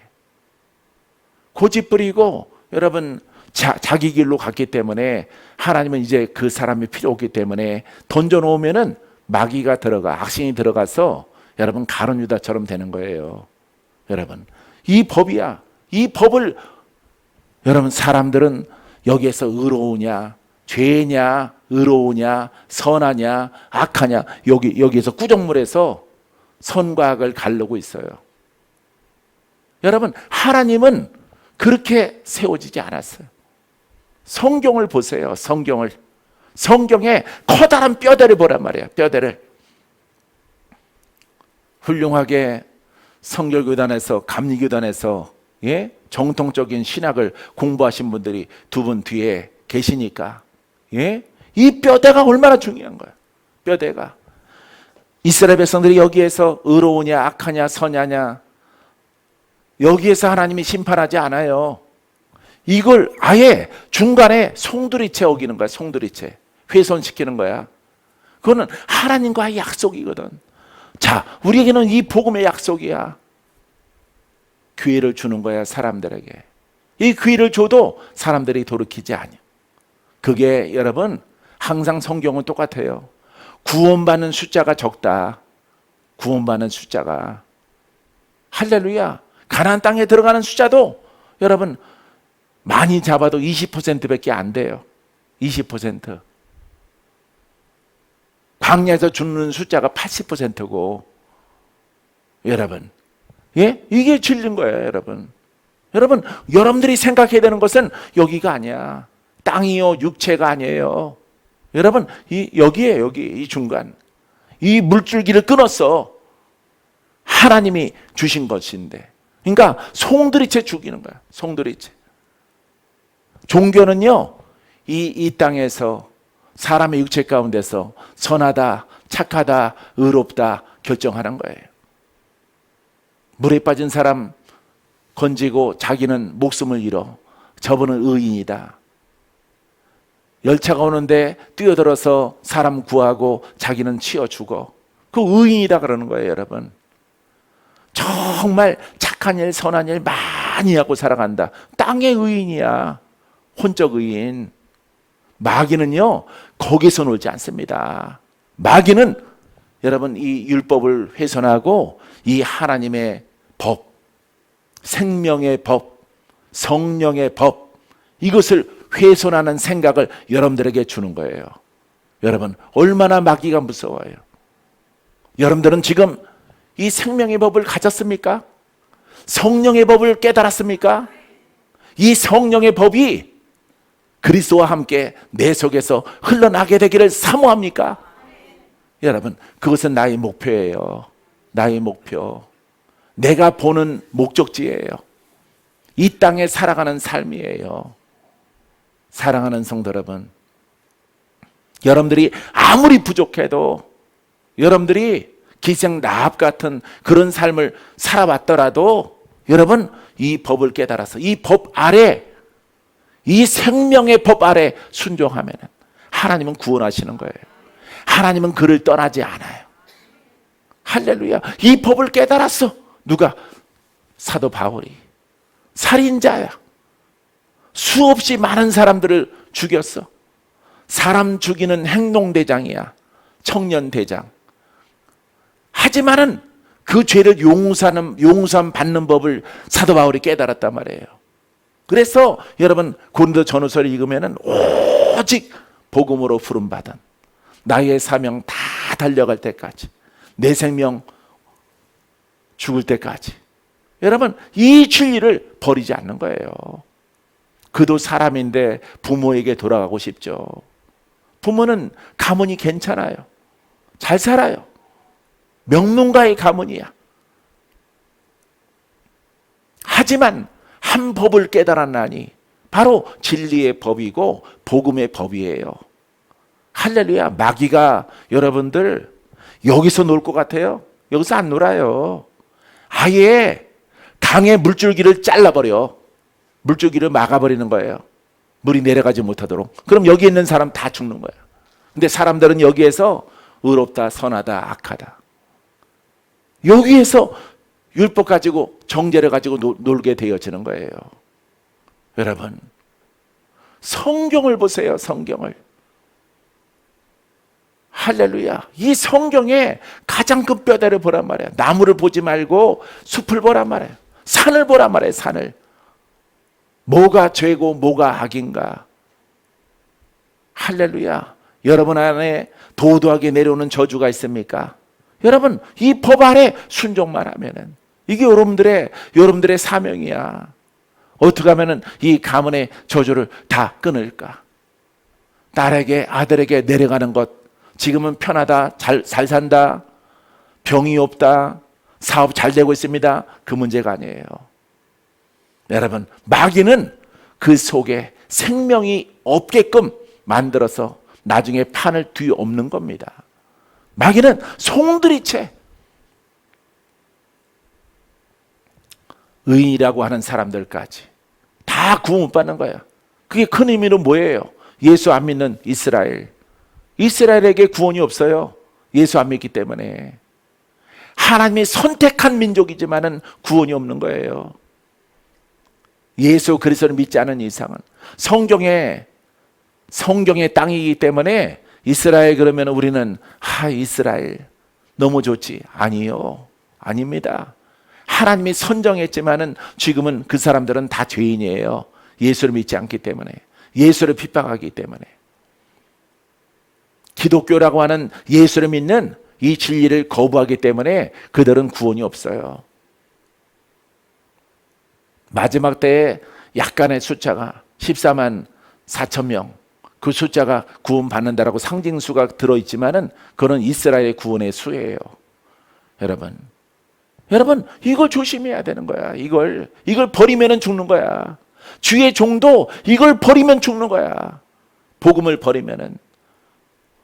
A: 고집 부리고 여러분 자기 길로 갔기 때문에 하나님은 이제 그 사람이 필요 없기 때문에 던져놓으면은 마귀가 들어가, 악신이 들어가서 여러분 가룟 유다처럼 되는 거예요. 여러분 이 법이야. 이 법을 여러분 사람들은 여기에서 의로우냐 죄냐 의로우냐 선하냐 악하냐 여기에서 구정물에서 선과 악을 가르고 있어요. 여러분, 하나님은 그렇게 세워지지 않았어요. 성경을 보세요. 성경에 커다란 뼈대를 보란 말이에요. 뼈대를. 훌륭하게 성결교단에서, 감리교단에서 정통적인 신학을 공부하신 분들이 두 분 뒤에 계시니까 이 뼈대가 얼마나 중요한 거야. 뼈대가. 이스라엘 백성들이 여기에서 의로우냐 악하냐 선하냐, 여기에서 하나님이 심판하지 않아요. 이걸 아예 중간에 송두리째 어기는 거야. 송두리째 훼손시키는 거야. 그거는 하나님과의 약속이거든. 자, 우리에게는 이 복음의 약속이야. 기회를 주는 거야, 사람들에게. 이 기회를 줘도 사람들이 돌이키지 않아. 그게 여러분, 항상 성경은 똑같아요. 구원받는 숫자가 적다. 구원받는 숫자가. 할렐루야. 가나안 땅에 들어가는 숫자도 여러분 많이 잡아도 20%밖에 안 돼요. 20%. 광야에서 죽는 숫자가 80%고 여러분, 이게 진리인 거예요. 여러분, 여러분들이 생각해야 되는 것은 여기가 아니야. 땅이요 육체가 아니에요. 여러분, 여기에 이 중간, 이 물줄기를 끊었어. 하나님이 주신 것인데, 그러니까 송두리째 죽이는 거야. 송두리째. 종교는요, 이 땅에서 사람의 육체 가운데서 선하다, 착하다, 의롭다 결정하는 거예요. 물에 빠진 사람 건지고 자기는 목숨을 잃어. 저분은 의인이다. 열차가 오는데 뛰어들어서 사람 구하고 자기는 치여 죽어. 그 의인이다 그러는 거예요, 여러분. 정말 착한 일, 선한 일 많이 하고 살아간다. 땅의 의인이야. 혼적 의인. 마귀는요, 거기서 놀지 않습니다. 마귀는 여러분 이 율법을 훼손하고 이 하나님의 법, 생명의 법, 성령의 법, 이것을 훼손하는 생각을 여러분들에게 주는 거예요. 여러분, 얼마나 마귀가 무서워요. 여러분들은 지금 이 생명의 법을 가졌습니까? 성령의 법을 깨달았습니까? 이 성령의 법이 그리스도와 함께 내 속에서 흘러나게 되기를 사모합니까? 여러분, 그것은 나의 목표예요. 나의 목표. 내가 보는 목적지예요. 이 땅에 살아가는 삶이에요. 사랑하는 성도 여러분, 여러분들이 아무리 부족해도, 여러분들이 기생 라합 같은 그런 삶을 살아왔더라도, 여러분 이 법을 깨달아서 이 법 아래, 이 생명의 법 아래 순종하면 하나님은 구원하시는 거예요. 하나님은 그를 떠나지 않아요. 할렐루야. 이 법을 깨달았어. 누가? 사도 바울이. 살인자야. 수없이 많은 사람들을 죽였어. 사람 죽이는 행동대장이야. 청년대장. 하지만은 그 죄를 용서함 받는 법을 사도 바울이 깨달았단 말이에요. 그래서 여러분 고린도 전후서를 읽으면은 오직 복음으로 부름받은 나의 사명 다 달려갈 때까지, 내 생명 죽을 때까지, 여러분 이 진리를 버리지 않는 거예요. 그도 사람인데 부모에게 돌아가고 싶죠. 부모는 가문이 괜찮아요. 잘 살아요. 명문가의 가문이야. 하지만 한 법을 깨달았나니 바로 진리의 법이고 복음의 법이에요. 할렐루야. 마귀가 여러분들 여기서 놀 것 같아요? 여기서 안 놀아요. 아예 강의 물줄기를 잘라버려. 물줄기를 막아버리는 거예요. 물이 내려가지 못하도록. 그럼 여기 있는 사람 다 죽는 거예요. 근데 사람들은 여기에서 의롭다, 선하다, 악하다, 여기에서 율법 가지고, 정죄를 가지고 놀게 되어지는 거예요. 여러분, 성경을 보세요. 성경을. 할렐루야. 이 성경에 가장 큰 뼈대를 보란 말이에요. 나무를 보지 말고 숲을 보란 말이에요. 산을 보란 말이에요. 산을. 뭐가 죄고 뭐가 악인가. 할렐루야. 여러분 안에 도도하게 내려오는 저주가 있습니까? 여러분, 이 법 아래 순종만 하면은 이게 여러분들의 사명이야. 어떻게 하면은 이 가문의 저주를 다 끊을까? 딸에게, 아들에게 내려가는 것, 지금은 편하다, 잘 산다, 병이 없다, 사업 잘 되고 있습니다. 그 문제가 아니에요. 여러분, 마귀는 그 속에 생명이 없게끔 만들어서 나중에 판을 뒤엎는 겁니다. 마귀는 송두리째 의인이라고 하는 사람들까지 다 구원 못 받는 거야. 그게 큰 의미로 뭐예요? 예수 안 믿는 이스라엘에게 구원이 없어요. 예수 안 믿기 때문에. 하나님이 선택한 민족이지만은 구원이 없는 거예요. 예수 그리스도를 믿지 않은 이상은 성경의 땅이기 때문에 이스라엘 그러면 우리는 이스라엘 너무 좋지. 아니요. 아닙니다. 하나님이 선정했지만은 지금은 그 사람들은 다 죄인이에요. 예수를 믿지 않기 때문에. 예수를 핍박하기 때문에. 기독교라고 하는 예수를 믿는 이 진리를 거부하기 때문에 그들은 구원이 없어요. 마지막 때에 약간의 숫자가 14만 4천 명, 그 숫자가 구원받는다라고 상징수가 들어있지만은 그건 이스라엘의 구원의 수예요. 여러분 이걸 조심해야 되는 거야. 이걸 버리면은 죽는 거야. 주의 종도 이걸 버리면 죽는 거야. 복음을 버리면은.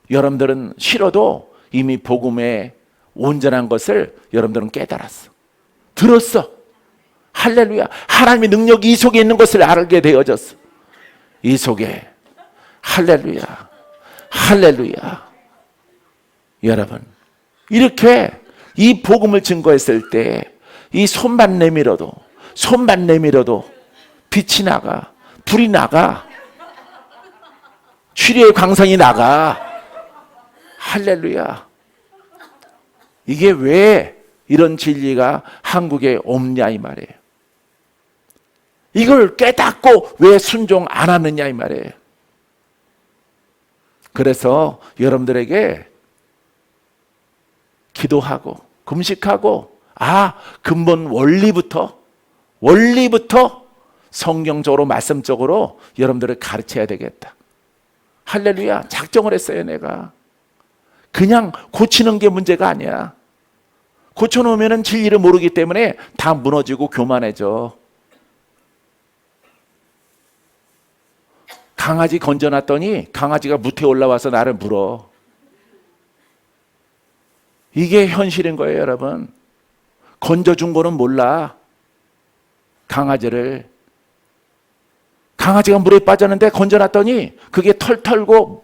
A: 여러분들은 싫어도 이미 복음의 온전한 것을 여러분들은 깨달았어. 들었어. 할렐루야. 하나님의 능력이 이 속에 있는 것을 알게 되어졌어. 이 속에. 할렐루야. 할렐루야. 여러분, 이렇게 이 복음을 증거했을 때 이 손만 내밀어도 빛이 나가, 불이 나가, 추리의 광선이 나가. 할렐루야. 이게 왜 이런 진리가 한국에 없냐 이 말이에요. 이걸 깨닫고 왜 순종 안 하느냐 이 말이에요. 그래서 여러분들에게 기도하고 금식하고 근본 원리부터 성경적으로 말씀적으로 여러분들을 가르쳐야 되겠다. 할렐루야. 작정을 했어요. 내가 그냥 고치는 게 문제가 아니야. 고쳐놓으면 진리를 모르기 때문에 다 무너지고 교만해져. 강아지 건져놨더니 강아지가 무태에 올라와서 나를 물어. 이게 현실인 거예요. 여러분, 건져준 거는 몰라. 강아지가 물에 빠졌는데 건져놨더니 그게 털 털고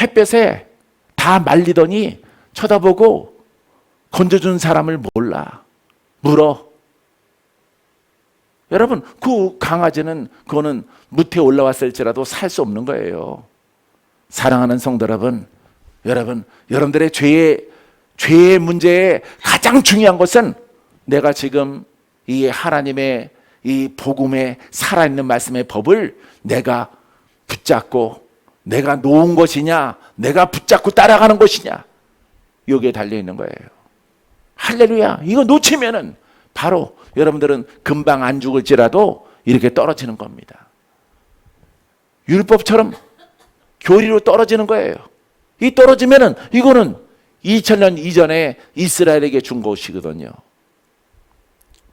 A: 햇볕에 다 말리더니 쳐다보고 건져준 사람을 몰라. 물어. 여러분, 그 강아지는 그거는 무태에 올라왔을지라도 살 수 없는 거예요. 사랑하는 성도 여러분, 여러분들의 죄의 문제에 가장 중요한 것은 내가 지금 이 하나님의 이 복음의 살아있는 말씀의 법을 내가 붙잡고 내가 놓은 것이냐, 내가 붙잡고 따라가는 것이냐, 여기에 달려있는 거예요. 할렐루야. 이거 놓치면은 바로 여러분들은 금방 안 죽을지라도 이렇게 떨어지는 겁니다. 율법처럼 교리로 떨어지는 거예요. 이 떨어지면은 이거는 2000년 이전에 이스라엘에게 준 것이거든요.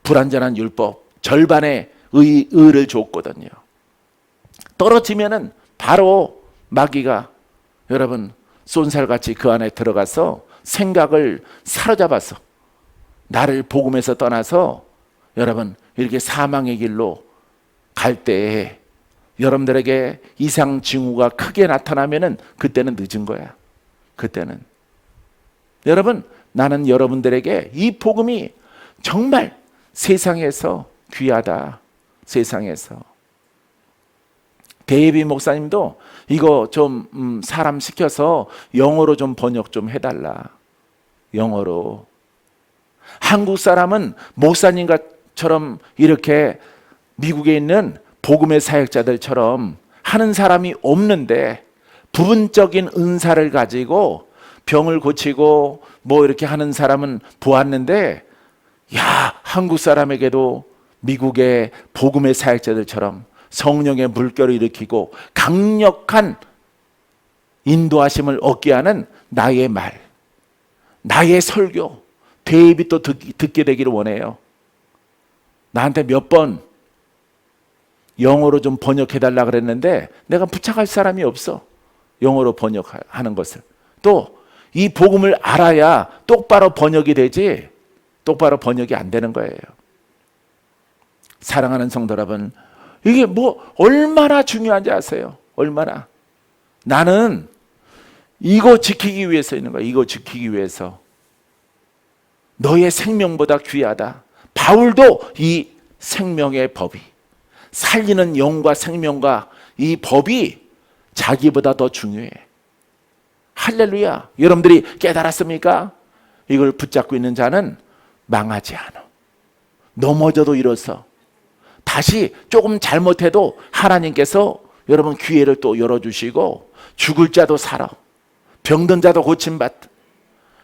A: 불완전한 율법, 절반의 의를 줬거든요. 떨어지면은 바로 마귀가 여러분 쏜살같이 그 안에 들어가서 생각을 사로잡아서 나를 복음에서 떠나서 여러분 이렇게 사망의 길로 갈 때에 여러분들에게 이상 징후가 크게 나타나면은 그때는 늦은 거야. 그때는. 여러분, 나는 여러분들에게 이 복음이 정말 세상에서 귀하다. 세상에서. 데이비 목사님도 이거 좀 사람 시켜서 영어로 좀 번역 좀 해달라. 영어로. 한국 사람은 목사님처럼 이렇게 미국에 있는 복음의 사역자들처럼 하는 사람이 없는데 부분적인 은사를 가지고 병을 고치고 뭐 이렇게 하는 사람은 보았는데, 야, 한국 사람에게도 미국의 복음의 사역자들처럼 성령의 물결을 일으키고 강력한 인도하심을 얻게 하는 나의 말, 나의 설교, 데이빗도 듣게 되기를 원해요. 나한테 몇 번 영어로 좀 번역해달라 그랬는데 내가 부착할 사람이 없어. 영어로 번역하는 것을. 또 이 복음을 알아야 똑바로 번역이 되지, 똑바로 번역이 안 되는 거예요. 사랑하는 성도 여러분, 이게 뭐 얼마나 중요한지 아세요? 얼마나. 나는 이거 지키기 위해서 있는 거야. 이거 지키기 위해서. 너의 생명보다 귀하다. 바울도 이 생명의 법이, 살리는 영과 생명과 이 법이 자기보다 더 중요해. 할렐루야. 여러분들이 깨달았습니까? 이걸 붙잡고 있는 자는 망하지 않아. 넘어져도 일어서, 다시 조금 잘못해도 하나님께서 여러분 기회를 또 열어주시고, 죽을 자도 살아, 병든 자도 고침받.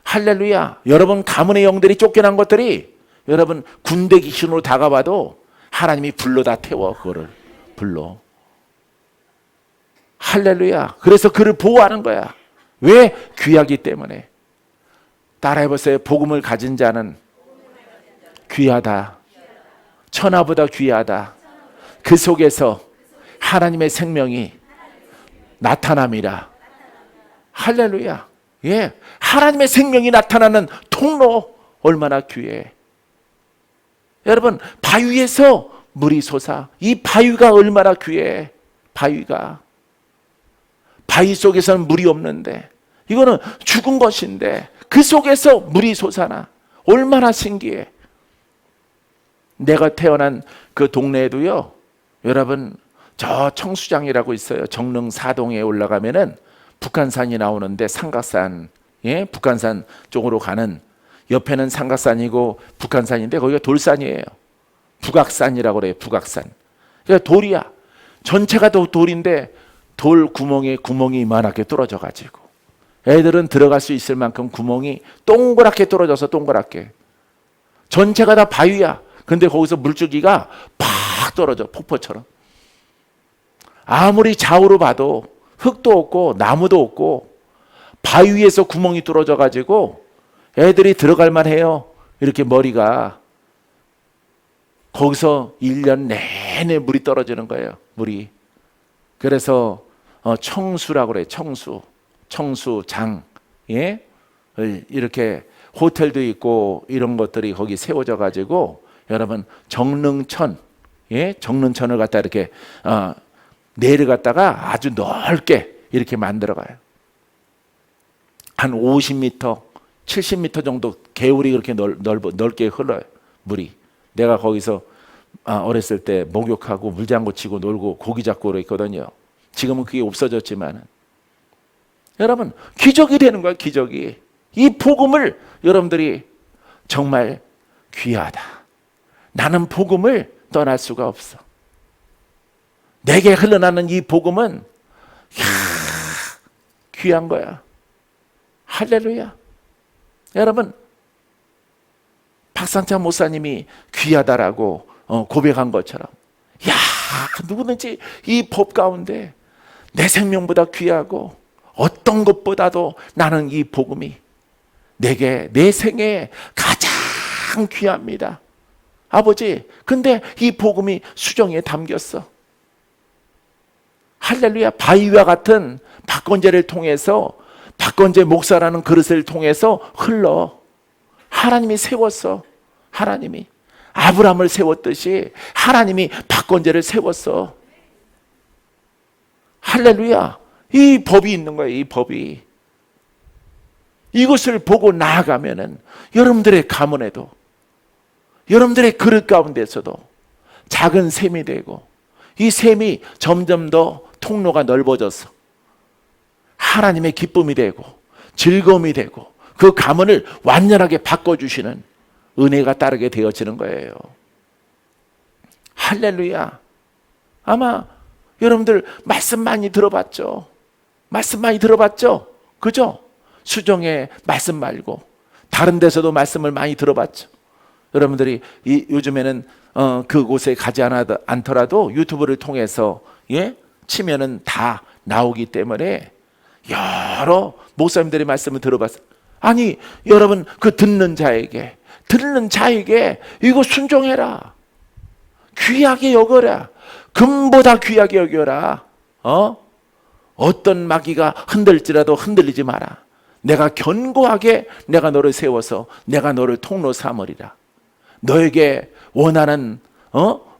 A: 할렐루야. 여러분 가문의 영들이 쫓겨난 것들이 여러분 군대 귀신으로 다가와도 하나님이 불로 다 태워. 그거를 불로. 할렐루야. 그래서 그를 보호하는 거야. 왜? 귀하기 때문에. 따라해보세요. 복음을 가진 자는 귀하다. 천하보다 귀하다. 그 속에서 하나님의 생명이 나타남이라. 할렐루야. 예, 하나님의 생명이 나타나는 통로, 얼마나 귀해. 여러분, 바위에서 물이 솟아. 이 바위가 얼마나 귀해. 바위가. 바위 속에서는 물이 없는데, 이거는 죽은 것인데 그 속에서 물이 솟아나. 얼마나 신기해. 내가 태어난 그 동네에도요, 여러분 저 청수장이라고 있어요. 정릉 사동에 올라가면은 북한산이 나오는데, 삼각산, 예, 북한산 쪽으로 가는, 옆에는 삼각산이고 북한산인데 거기가 돌산이에요. 북악산이라고 그래요. 북악산. 그러니까 돌이야. 전체가 돌인데 돌 구멍에 구멍이 이만하게 뚫어져 가지고 애들은 들어갈 수 있을 만큼 구멍이 동그랗게 뚫어져서, 동그랗게 전체가 다 바위야. 근데 거기서 물줄기가 팍 떨어져. 폭포처럼. 아무리 좌우로 봐도 흙도 없고 나무도 없고 바위 위에서 구멍이 뚫어져 가지고 애들이 들어갈 만해요. 이렇게 머리가. 거기서 1년 내내 물이 떨어지는 거예요. 물이. 그래서 청수라고 그래요. 청수장. 예? 이렇게 호텔도 있고 이런 것들이 거기 세워져 가지고, 여러분 정릉천, 예? 정릉천을 갖다 이렇게 내려갔다가 아주 넓게 이렇게 만들어가요. 한 50m, 70m 정도 개울이 그렇게 넓게 흘러요. 물이. 내가 거기서 어렸을 때 목욕하고 물장구 치고 놀고 고기 잡고 그랬거든요. 지금은 그게 없어졌지만, 여러분 기적이 되는 거야. 기적이. 이 복음을 여러분들이 정말 귀하다. 나는 복음을 떠날 수가 없어. 내게 흘러나는 이 복음은 귀한 거야. 할렐루야. 여러분, 박상찬 목사님이 귀하다라고 고백한 것처럼, 야, 누구든지 이 법 가운데 내 생명보다 귀하고 어떤 것보다도 나는 이 복음이 내게 내 생에 가장 귀합니다. 아버지, 근데 이 복음이 수정에 담겼어. 할렐루야. 바위와 같은 박건재를 통해서, 박건재 목사라는 그릇을 통해서 흘러. 하나님이 세웠어. 하나님이 아브라함을 세웠듯이 하나님이 박건재를 세웠어. 할렐루야. 이 법이 있는 거예요. 이 법이. 이것을 보고 나아가면은 여러분들의 가문에도, 여러분들의 그릇 가운데서도 작은 샘이 되고, 이 샘이 점점 더 통로가 넓어져서 하나님의 기쁨이 되고 즐거움이 되고 그 가문을 완전하게 바꿔주시는 은혜가 따르게 되어지는 거예요. 할렐루야. 아마 여러분들 말씀 많이 들어봤죠? 말씀 많이 들어봤죠? 그죠? 수정의 말씀 말고 다른 데서도 말씀을 많이 들어봤죠. 여러분들이 요즘에는 그곳에 가지 않더라도 유튜브를 통해서 치면은 다 나오기 때문에 여러 목사님들의 말씀을 들어봤어요. 아니 여러분, 그 듣는 자에게 이거 순종해라. 귀하게 여겨라. 금보다 귀하게 여겨라. 어떤 마귀가 흔들지라도 흔들리지 마라. 내가 견고하게 내가 너를 세워서 내가 너를 통로 삼으리라. 너에게 원하는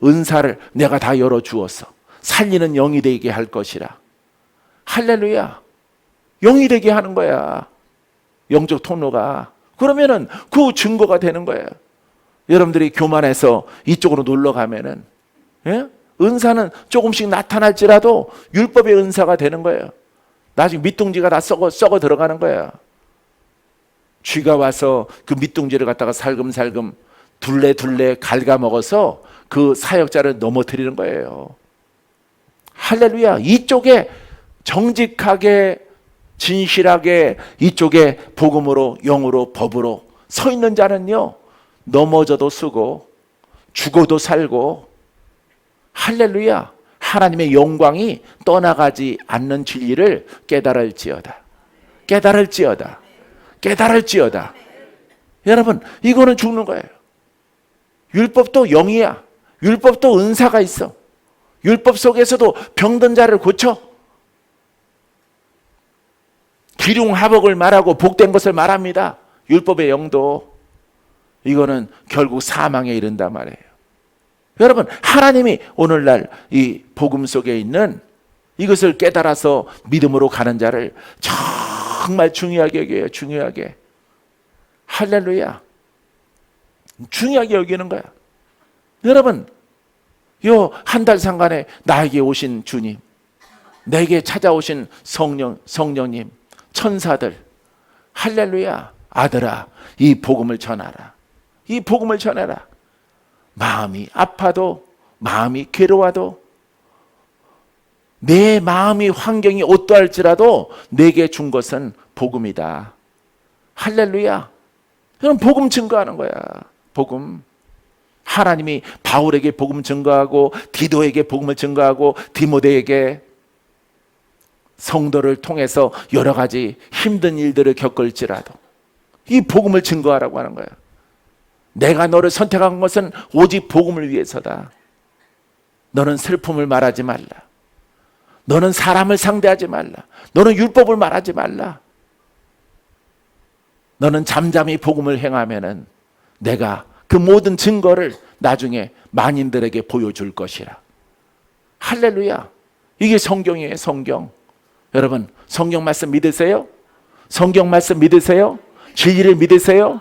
A: 은사를 내가 다 열어주어서 살리는 영이 되게 할 것이라. 할렐루야. 영이 되게 하는 거야. 영적 통로가. 그러면은 그 증거가 되는 거예요. 여러분들이 교만해서 이쪽으로 놀러 가면은 은사는 조금씩 나타날지라도 율법의 은사가 되는 거예요. 나중에 밑둥지가 다 썩어 들어가는 거예요. 쥐가 와서 그 밑둥지를 갖다가 살금살금 둘레 갉아먹어서 그 사역자를 넘어뜨리는 거예요. 할렐루야. 이쪽에 정직하게 진실하게 이쪽에 복음으로 영으로 법으로 서 있는 자는요, 넘어져도 쓰고 죽어도 살고, 할렐루야, 하나님의 영광이 떠나가지 않는 진리를 깨달을지어다. 여러분, 이거는 죽는 거예요. 율법도 영이야. 율법도 은사가 있어. 율법 속에서도 병든 자를 고쳐. 기륭하복을 말하고 복된 것을 말합니다. 율법의 영도. 이거는 결국 사망에 이른단 말이에요. 여러분, 하나님이 오늘날 이 복음 속에 있는 이것을 깨달아서 믿음으로 가는 자를 정말 중요하게 여겨요. 중요하게. 할렐루야. 중요하게 여기는 거야. 여러분, 요 한 달 상간에 나에게 오신 주님, 내게 찾아오신 성령님, 천사들, 할렐루야. 아들아, 이 복음을 전하라. 이 복음을 전하라. 마음이 아파도, 마음이 괴로워도, 내 마음이 환경이 어떠할지라도 내게 준 것은 복음이다. 할렐루야. 그럼 복음 증거하는 거야. 복음. 하나님이 바울에게 복음 증거하고, 디도에게 복음을 증거하고, 디모데에게 성도를 통해서 여러 가지 힘든 일들을 겪을지라도 이 복음을 증거하라고 하는 거야. 내가 너를 선택한 것은 오직 복음을 위해서다. 너는 슬픔을 말하지 말라. 너는 사람을 상대하지 말라. 너는 율법을 말하지 말라. 너는 잠잠히 복음을 행하면은 내가 그 모든 증거를 나중에 만인들에게 보여줄 것이라. 할렐루야. 이게 성경이에요. 성경. 여러분, 성경 말씀 믿으세요? 성경 말씀 믿으세요? 진리를 믿으세요?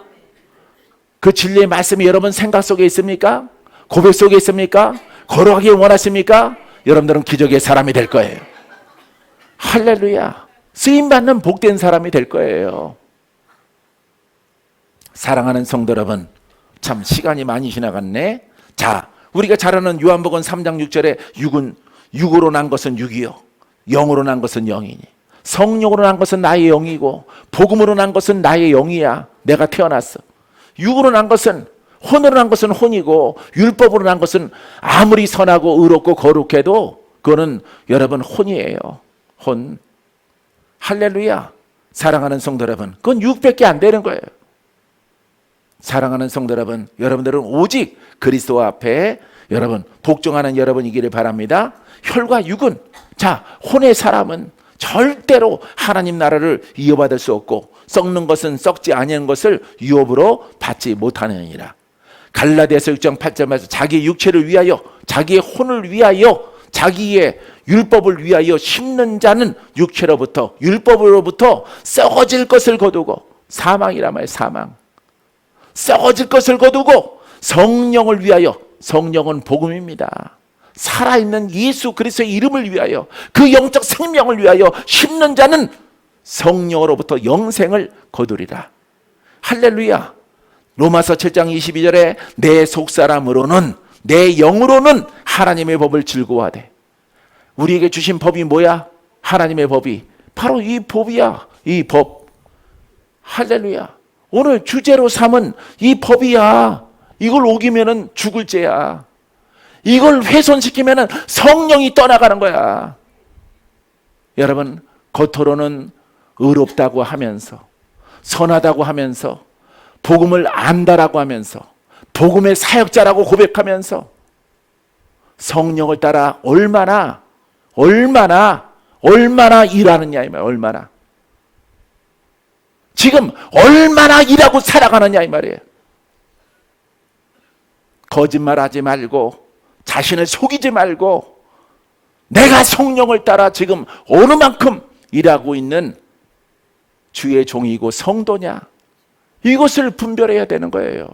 A: 그 진리의 말씀이 여러분 생각 속에 있습니까? 고백 속에 있습니까? 걸어가기 원하십니까? 여러분들은 기적의 사람이 될 거예요. 할렐루야. 쓰임받는 복된 사람이 될 거예요. 사랑하는 성도 여러분, 참 시간이 많이 지나갔네. 자, 우리가 잘 아는 요한복음 3장 6절에 육으로 난 것은 육이요, 영으로 난 것은 영이니, 성령으로 난 것은 나의 영이고, 복음으로 난 것은 나의 영이야. 내가 태어났어. 육으로 난 것은, 혼으로 난 것은 혼이고, 율법으로 난 것은 아무리 선하고 의롭고 거룩해도 그거는 여러분 혼이에요. 혼. 할렐루야. 사랑하는 성도 여러분, 그건 육밖에 안 되는 거예요. 사랑하는 성도 여러분, 여러분들은 오직 그리스도 앞에 여러분 복종하는 여러분이기를 바랍니다. 혈과 육은, 자, 혼의 사람은 절대로 하나님 나라를 이어받을 수 없고, 썩는 것은 썩지 아니한 것을 유업으로 받지 못하느니라. 갈라디아서 6장 8절 말씀, 자기의 육체를 위하여, 자기의 혼을 위하여, 자기의 율법을 위하여 심는 자는 육체로부터, 율법으로부터 썩어질 것을 거두고, 사망이라 말이에요. 사망. 썩어질 것을 거두고 성령을 위하여, 성령은 복음입니다. 살아있는 예수 그리스도의 이름을 위하여, 그 영적 생명을 위하여 심는 자는 성령으로부터 영생을 거두리라. 할렐루야. 로마서 7장 22절에 내 속사람으로는, 내 영으로는 하나님의 법을 즐거워하되. 우리에게 주신 법이 뭐야? 하나님의 법이 바로 이 법이야. 이 법. 할렐루야. 오늘 주제로 삼은 이 법이야. 이걸 어기면은 죽을 죄야. 이걸 훼손시키면은 성령이 떠나가는 거야. 여러분, 겉으로는 의롭다고 하면서, 선하다고 하면서, 복음을 안다라고 하면서, 복음의 사역자라고 고백하면서 성령을 따라 얼마나 일하느냐 이 말. 얼마나 지금 얼마나 일하고 살아가느냐 이 말이에요. 거짓말하지 말고 자신을 속이지 말고 내가 성령을 따라 지금 어느 만큼 일하고 있는 주의 종이고 성도냐, 이것을 분별해야 되는 거예요.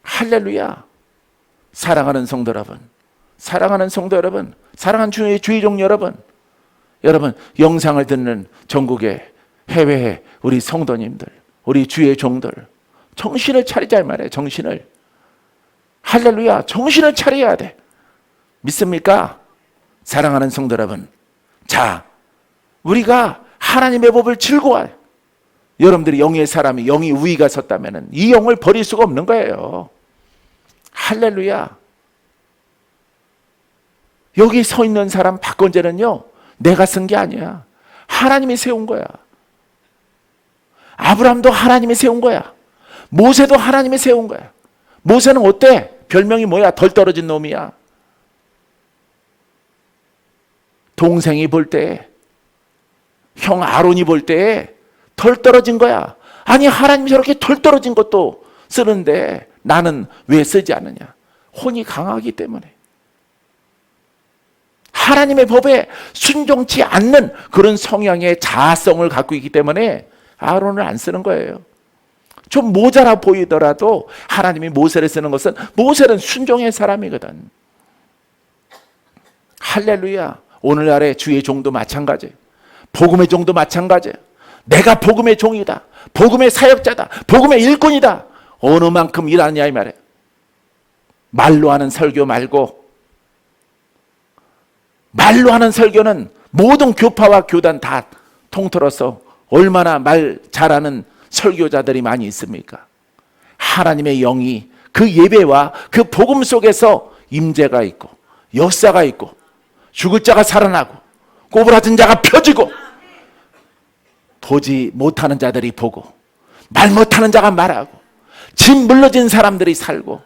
A: 할렐루야. 사랑하는 성도 여러분, 사랑하는 성도 여러분, 사랑하는 주의 종 여러분, 영상을 듣는 전국의 해외의 우리 성도님들, 우리 주의 종들, 정신을 차리자 이 말이에요. 정신을. 할렐루야. 정신을 차려야 돼. 믿습니까? 사랑하는 성도 여러분, 자, 우리가 하나님의 법을 즐거워해. 여러분들이 영의 사람이 영이 우위가 섰다면 이 영을 버릴 수가 없는 거예요. 할렐루야. 여기 서 있는 사람 박건재는요, 내가 쓴 게 아니야. 하나님이 세운 거야. 아브라함도 하나님이 세운 거야. 모세도 하나님이 세운 거야. 모세는 어때? 별명이 뭐야? 덜 떨어진 놈이야. 동생이 볼 때, 형 아론이 볼 때 덜 떨어진 거야. 아니, 하나님이 저렇게 덜 떨어진 것도 쓰는데 나는 왜 쓰지 않느냐? 혼이 강하기 때문에. 하나님의 법에 순종치 않는 그런 성향의 자아성을 갖고 있기 때문에 아론을 안 쓰는 거예요. 좀 모자라 보이더라도 하나님이 모세를 쓰는 것은 모세는 순종의 사람이거든. 할렐루야. 오늘날의 주의 종도 마찬가지, 복음의 종도 마찬가지. 내가 복음의 종이다, 복음의 사역자다, 복음의 일꾼이다. 어느 만큼 일하느냐 이 말이에요. 말로 하는 설교 말고, 말로 하는 설교는 모든 교파와 교단 다 통틀어서 얼마나 말 잘하는 설교자들이 많이 있습니까? 하나님의 영이 그 예배와 그 복음 속에서 임재가 있고 역사가 있고 죽을 자가 살아나고 꼬부라진 자가 펴지고 보지 못하는 자들이 보고 말 못하는 자가 말하고 집 물러진 사람들이 살고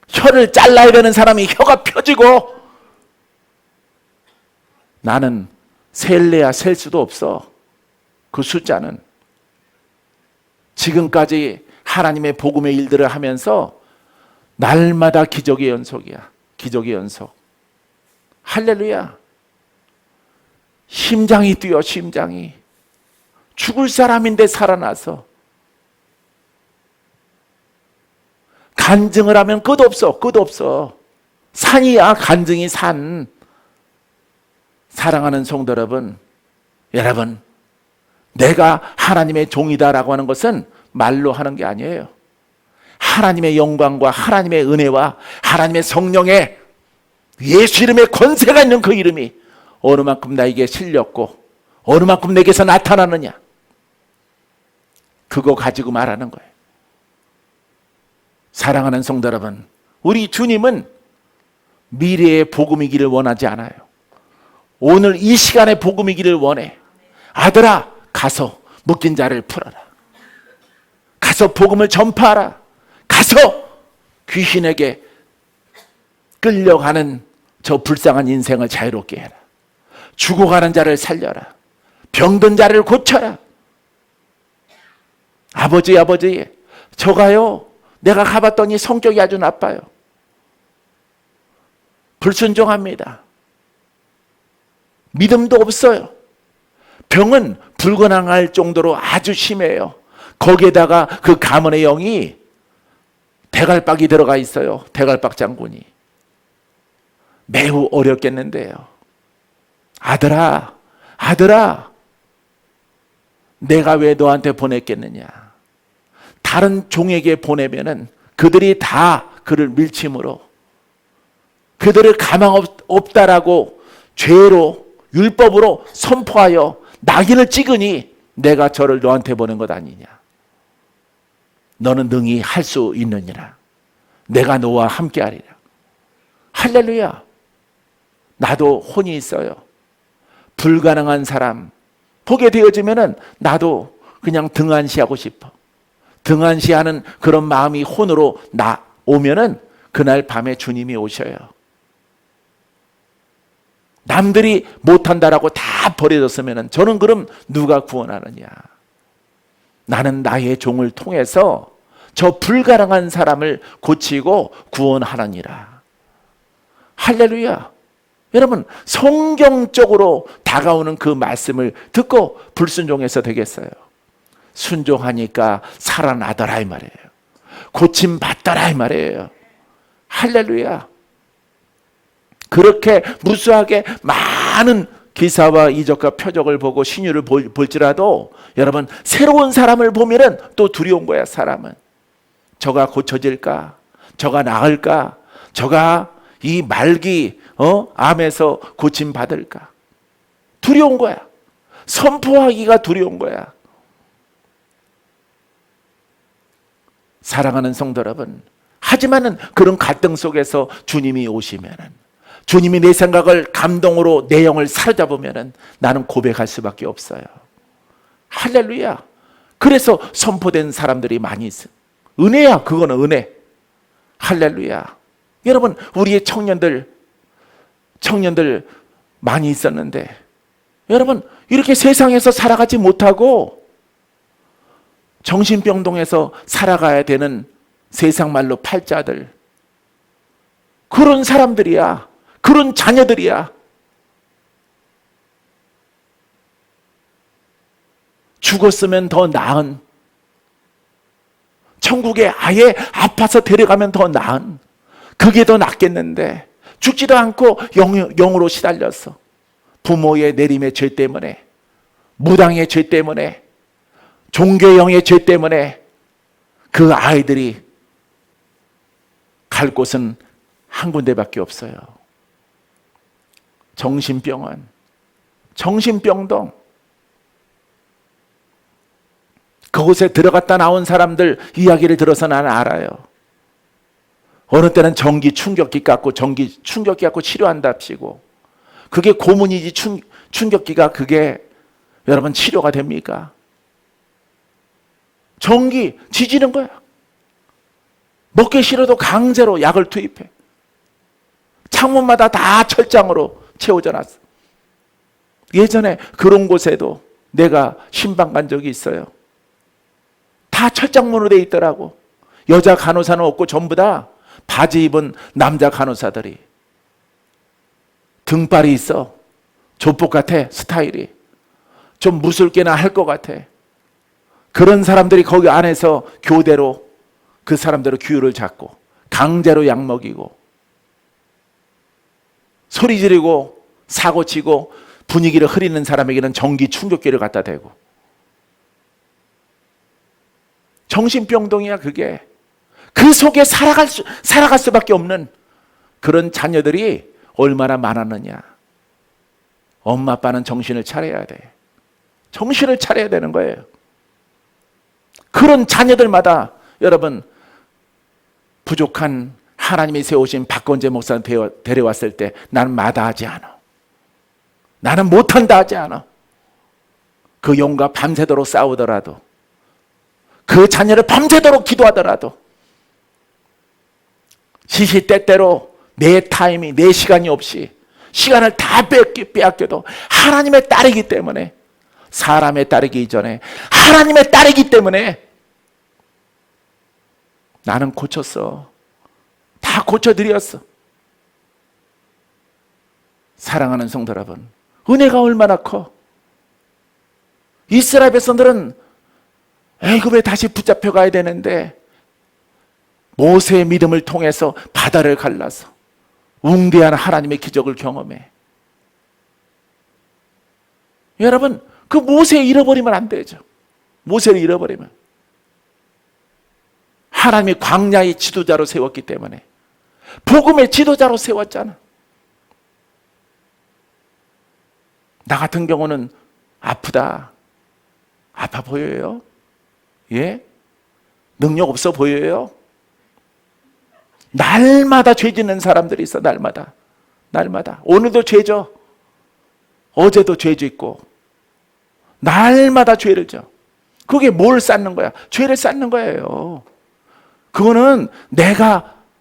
A: 혀를 잘라야 되는 사람이 혀가 펴지고, 나는 셀래야 셀 수도 없어. 그 숫자는 지금까지 하나님의 복음의 일들을 하면서 날마다 기적의 연속이야. 기적의 연속. 할렐루야. 심장이 뛰어. 심장이. 죽을 사람인데 살아나서 간증을 하면 끝없어. 끝없어. 산이야. 간증이 산. 사랑하는 성도 여러분, 내가 하나님의 종이다라고 하는 것은 말로 하는 게 아니에요. 하나님의 영광과 하나님의 은혜와 하나님의 성령의 예수 이름의 권세가 있는 그 이름이 어느 만큼 나에게 실렸고 어느 만큼 내게서 나타나느냐, 그거 가지고 말하는 거예요. 사랑하는 성도 여러분, 우리 주님은 미래의 복음이기를 원하지 않아요. 오늘 이 시간에 복음이기를 원해. 아들아, 가서 묶인 자를 풀어라. 가서 복음을 전파하라. 가서 귀신에게 끌려가는 저 불쌍한 인생을 자유롭게 해라. 죽어가는 자를 살려라. 병든 자를 고쳐라. 아버지, 저가요, 내가 가봤더니 성격이 아주 나빠요. 불순종합니다. 믿음도 없어요. 병은 불건강할 정도로 아주 심해요. 거기에다가 그 가문의 영이 대갈박이 들어가 있어요. 대갈박 장군이. 매우 어렵겠는데요. 아들아, 내가 왜 너한테 보냈겠느냐. 다른 종에게 보내면은 그들이 다 그를 밀침으로, 그들을 가망 없다라고 죄로 율법으로 선포하여 낙인을 찍으니 내가 저를 너한테 보낸 것 아니냐. 너는 능히 할 수 있느니라. 내가 너와 함께하리라. 할렐루야. 나도 혼이 있어요. 불가능한 사람 보게 되어지면은 나도 그냥 등한시하고 싶어. 등한시하는 그런 마음이 혼으로 오면은 그날 밤에 주님이 오셔요. 남들이 못한다라고 다 버려졌으면은 저는 그럼 누가 구원하느냐. 나는 나의 종을 통해서 저 불가능한 사람을 고치고 구원하느니라. 할렐루야. 여러분, 성경적으로 다가오는 그 말씀을 듣고 불순종해서 되겠어요? 순종하니까 살아나더라 이 말이에요. 고침받더라 이 말이에요. 할렐루야. 그렇게 무수하게 많은 기사와 이적과 표적을 보고 신유를 볼지라도 여러분, 새로운 사람을 보면은 또 두려운 거야. 사람은 저가 고쳐질까? 저가 나을까? 저가 이 말기 암에서 고침받을까? 두려운 거야. 선포하기가 두려운 거야. 사랑하는 성도 여러분, 하지만은 그런 갈등 속에서 주님이 오시면은, 주님이 내 생각을 감동으로 내 영을 사로잡으면은 나는 고백할 수밖에 없어요. 할렐루야. 그래서 선포된 사람들이 많이 있어요. 은혜야. 그거는 은혜. 할렐루야. 여러분, 우리의 청년들 많이 있었는데 여러분, 이렇게 세상에서 살아가지 못하고 정신병동에서 살아가야 되는 세상 말로 팔자들, 그런 사람들이야. 그런 자녀들이야. 죽었으면 더 나은, 천국에 아예 아파서 데려가면 더 나은, 그게 더 낫겠는데 죽지도 않고 영으로 시달렸어. 부모의 내림의 죄 때문에, 무당의 죄 때문에, 종교형의 죄 때문에 그 아이들이 갈 곳은 한 군데밖에 없어요. 정신병원, 정신병동. 그곳에 들어갔다 나온 사람들 이야기를 들어서 나는 알아요. 어느 때는 전기 충격기 갖고 치료한답시고, 그게 고문이지 충격기가 그게 여러분 치료가 됩니까? 전기 지지는 거야. 먹기 싫어도 강제로 약을 투입해. 창문마다 다 철장으로 채워져 놨어. 예전에 그런 곳에도 내가 신방 간 적이 있어요. 다 철장문으로 돼 있더라고. 여자 간호사는 없고 전부 다 바지 입은 남자 간호사들이. 등발이 있어. 조폭 같아. 스타일이 좀 무술게나 할 것 같아. 그런 사람들이 거기 안에서 교대로 그 사람들의 규율을 잡고 강제로 약 먹이고 소리 지르고 사고치고 분위기를 흐리는 사람에게는 전기 충격기를 갖다 대고. 정신병동이야 그게. 그 속에 살아갈 수밖에 없는 그런 자녀들이 얼마나 많았느냐. 엄마 아빠는 정신을 차려야 돼. 정신을 차려야 되는 거예요. 그런 자녀들마다 여러분, 부족한 하나님이 세우신 박건재 목사를 데려왔을 때 나는 마다하지 않아. 나는 못한다 하지 않아. 그 영과 밤새도록 싸우더라도, 그 자녀를 밤새도록 기도하더라도, 시시때때로 내 타임이, 내 시간이 없이 시간을 다 빼앗겨도 하나님의 딸이기 때문에, 사람의 딸이기 이전에 하나님의 딸이기 때문에 나는 고쳤어. 다 고쳐드렸어. 사랑하는 성도 여러분, 은혜가 얼마나 커. 이스라엘 백성들은 애굽에 다시 붙잡혀 가야 되는데 모세의 믿음을 통해서 바다를 갈라서 웅대한 하나님의 기적을 경험해. 여러분, 그 모세 잃어버리면 안 되죠. 모세를 잃어버리면. 하나님이 광야의 지도자로 세웠기 때문에, 복음의 지도자로 세웠잖아. 나 같은 경우는 아프다. 아파 보여요? 예? 능력 없어 보여요? 날마다 죄 짓는 사람들이 있어. 날마다. 오늘도 죄져. 어제도 죄 짓고. 날마다 죄를 져. 그게 뭘 쌓는 거야? 죄를 쌓는 거예요. 그거는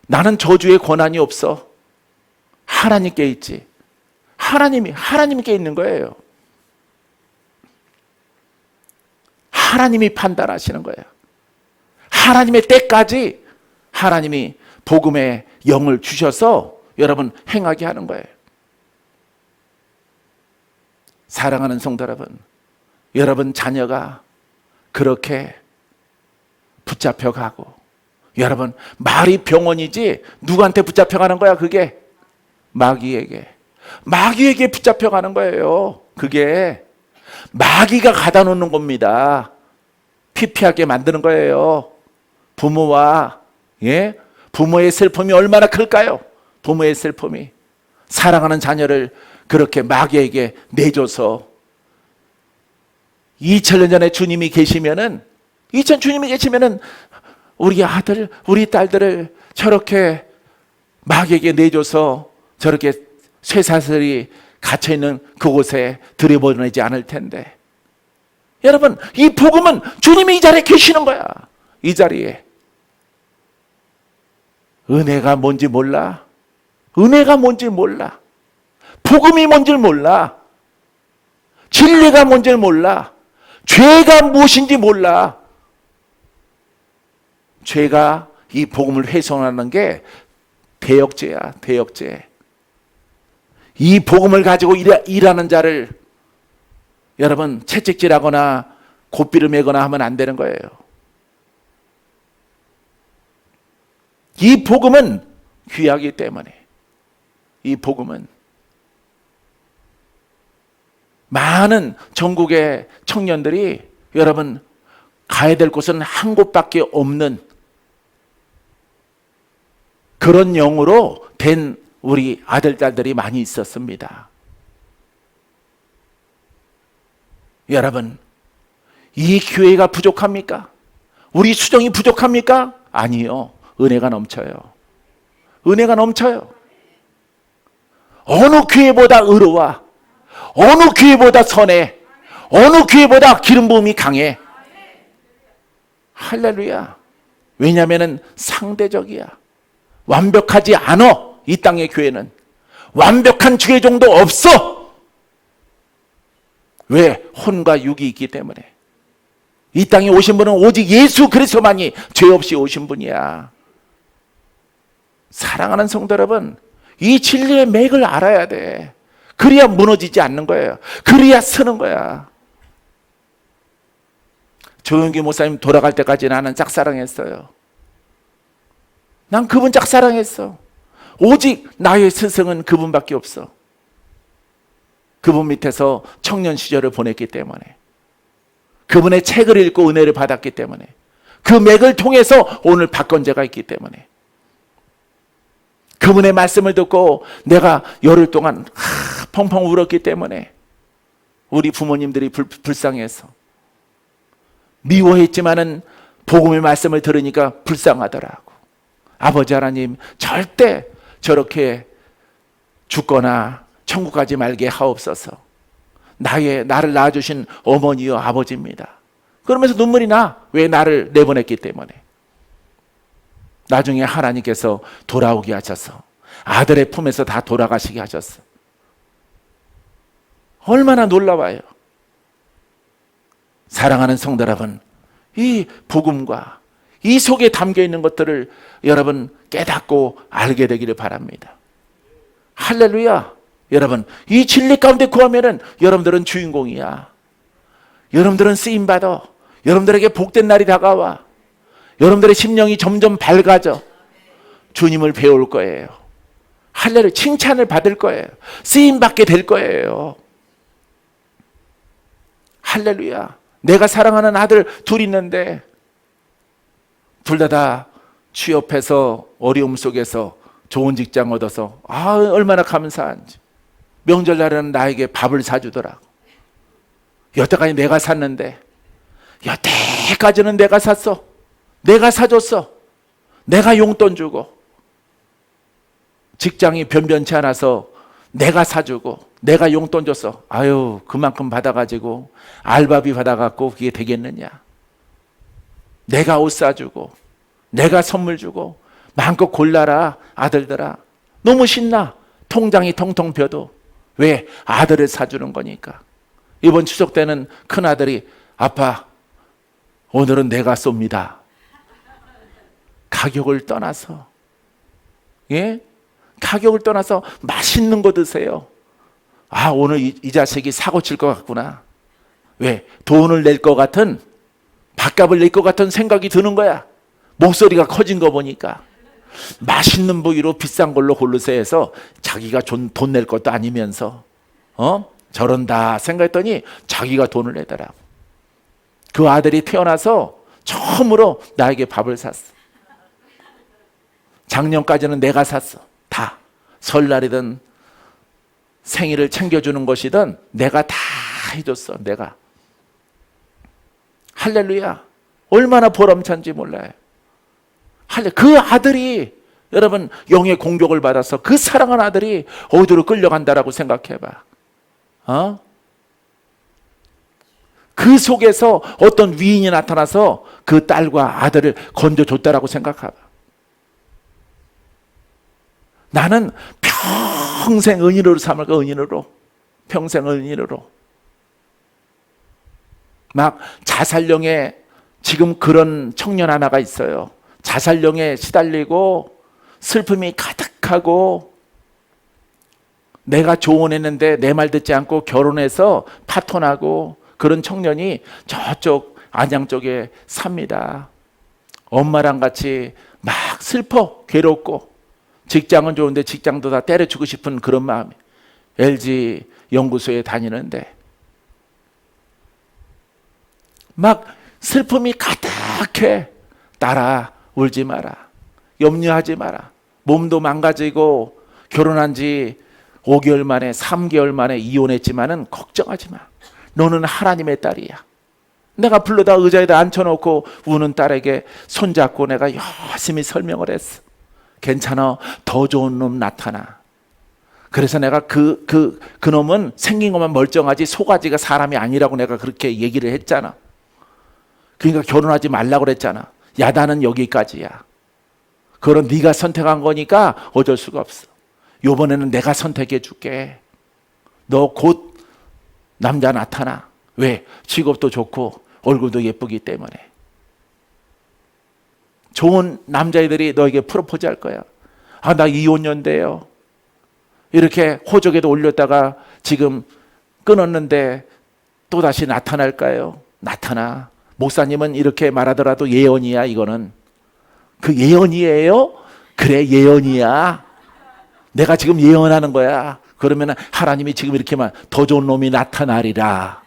A: 나는 저주의 권한이 없어. 하나님께 있지. 하나님께 있는 거예요. 하나님이 판단하시는 거예요. 하나님의 때까지 하나님이 복음의 영을 주셔서 여러분 행하게 하는 거예요. 사랑하는 성도 여러분, 여러분 자녀가 그렇게 붙잡혀가고, 여러분 말이 병원이지 누구한테 붙잡혀가는 거야? 그게 마귀에게 붙잡혀가는 거예요. 그게 마귀가 가다 놓는 겁니다. 피폐하게 만드는 거예요. 부모의 슬픔이 얼마나 클까요? 부모의 슬픔이 사랑하는 자녀를 그렇게 마귀에게 내줘서 2000년 전에 주님이 계시면은 우리 아들, 우리 딸들을 저렇게 마귀에게 내줘서 저렇게 쇠사슬이 갇혀있는 그곳에 들여보내지 않을 텐데, 여러분 이 복음은 주님이 이 자리에 계시는 거야. 이 자리에 은혜가 뭔지 몰라. 복음이 뭔지 몰라. 진리가 뭔지 몰라. 죄가 무엇인지 몰라. 죄가 이 복음을 훼손하는 게 대역죄야. 이 복음을 가지고 일하는 자를 여러분 채찍질하거나 고삐를 매거나 하면 안 되는 거예요. 이 복음은 귀하기 때문에, 이 복음은 많은 전국의 청년들이 여러분 가야 될 곳은 한 곳밖에 없는 그런 영으로 된 우리 아들, 딸들이 많이 있었습니다. 여러분, 이 교회가 부족합니까? 우리 수정이 부족합니까? 아니요. 은혜가 넘쳐요. 어느 교회보다 의로워. 어느 교회보다 선해. 어느 교회보다 기름 부음이 강해. 할렐루야. 왜냐하면 상대적이야. 완벽하지 않아. 이 땅의 교회는 완벽한 주의종도 없어. 왜? 혼과 육이 있기 때문에. 이 땅에 오신 분은 오직 예수 그리스도만이 죄 없이 오신 분이야. 사랑하는 성도 여러분, 이 진리의 맥을 알아야 돼. 그래야 무너지지 않는 거예요. 그래야 서는 거야. 조용기 목사님 돌아갈 때까지 나는 짝사랑했어요. 난 그분 짝사랑했어. 오직 나의 스승은 그분밖에 없어. 그분 밑에서 청년 시절을 보냈기 때문에, 그분의 책을 읽고 은혜를 받았기 때문에, 그 맥을 통해서 오늘 박건재가 있기 때문에, 그분의 말씀을 듣고 내가 열흘 동안 펑펑 울었기 때문에 우리 부모님들이 불쌍해서 미워했지만은 복음의 말씀을 들으니까 불쌍하더라고. 아버지 하나님 절대 저렇게 죽거나 천국 가지 말게 하옵소서. 나를 낳아주신 어머니요 아버지입니다. 그러면서 눈물이 나. 왜? 나를 내보냈기 때문에. 나중에 하나님께서 돌아오게 하셔서 아들의 품에서 다 돌아가시게 하셨어. 얼마나 놀라워요. 사랑하는 성도 여러분, 이 복음과 이 속에 담겨 있는 것들을 여러분 깨닫고 알게 되기를 바랍니다. 할렐루야. 여러분, 이 진리 가운데 구하면은 여러분들은 주인공이야. 여러분들은 쓰임받아. 여러분들에게 복된 날이 다가와. 여러분들의 심령이 점점 밝아져. 주님을 배울 거예요. 할렐루야. 칭찬을 받을 거예요. 쓰임받게 될 거예요. 할렐루야. 내가 사랑하는 아들 둘 있는데 둘 다 취업해서 어려움 속에서 좋은 직장 얻어서 얼마나 감사한지. 명절날에는 나에게 밥을 사주더라고. 여태까지 내가 샀는데 여태까지는 내가 샀어. 내가 사줬어. 내가 용돈 주고. 직장이 변변치 않아서 내가 사주고 내가 용돈 줬어. 아유, 그만큼 받아가지고 알바비 받아갖고 그게 되겠느냐. 내가 옷 사주고 내가 선물 주고 마음껏 골라라 아들들아. 너무 신나. 통장이 텅텅 비어도. 왜? 아들을 사주는 거니까. 이번 추석 때는 큰아들이 아빠 오늘은 내가 쏩니다. 가격을 떠나서, 예? 가격을 떠나서 맛있는 거 드세요. 아, 오늘 이 자식이 사고 칠 것 같구나. 왜? 돈을 낼 것 같은, 밥값을 낼 것 같은 생각이 드는 거야. 목소리가 커진 거 보니까. 맛있는 부위로 비싼 걸로 고르세요 해서 자기가 돈 낼 것도 아니면서 저런다 생각했더니 자기가 돈을 내더라고. 그 아들이 태어나서 처음으로 나에게 밥을 샀어. 작년까지는 내가 샀어. 다. 설날이든 생일을 챙겨주는 것이든 내가 다 해줬어. 내가. 할렐루야. 얼마나 보람찬지 몰라요. 그 아들이, 여러분, 영의 공격을 받아서 그 사랑하는 아들이 어디로 끌려간다라고 생각해봐. 그 속에서 어떤 위인이 나타나서 그 딸과 아들을 건져줬다라고 생각해봐. 나는 평생 은인으로 삼을 거. 은인으로. 평생 은인으로. 막 자살령에 지금 그런 청년 하나가 있어요. 자살령에 시달리고 슬픔이 가득하고 내가 조언했는데 내 말 듣지 않고 결혼해서 파혼하고 그런 청년이 저쪽 안양 쪽에 삽니다. 엄마랑 같이 막 슬퍼 괴롭고 직장은 좋은데 직장도 다 때려주고 싶은 그런 마음이. LG 연구소에 다니는데 막 슬픔이 가득해. 딸아, 울지 마라. 염려하지 마라. 몸도 망가지고 결혼한 지 5개월 만에 3개월 만에 이혼했지만은 걱정하지 마. 너는 하나님의 딸이야. 내가 불러다 의자에다 앉혀놓고 우는 딸에게 손잡고 내가 열심히 설명을 했어. 괜찮아. 더 좋은 놈 나타나. 그래서 내가 그 놈은 생긴 것만 멀쩡하지 속아지가 사람이 아니라고 내가 그렇게 얘기를 했잖아. 그러니까 결혼하지 말라고 그랬잖아. 야단은 여기까지야. 그건 네가 선택한 거니까 어쩔 수가 없어. 이번에는 내가 선택해 줄게. 너 곧 남자 나타나. 왜? 직업도 좋고 얼굴도 예쁘기 때문에. 좋은 남자애들이 너에게 프로포즈 할 거야. 아, 나 이혼녀인데요. 이렇게 호적에도 올렸다가 지금 끊었는데 또 다시 나타날까요? 나타나. 목사님은 이렇게 말하더라도 예언이야. 이거는 그 예언이에요? 그래, 예언이야. 내가 지금 예언하는 거야. 그러면 하나님이 지금 이렇게만 더 좋은 놈이 나타나리라.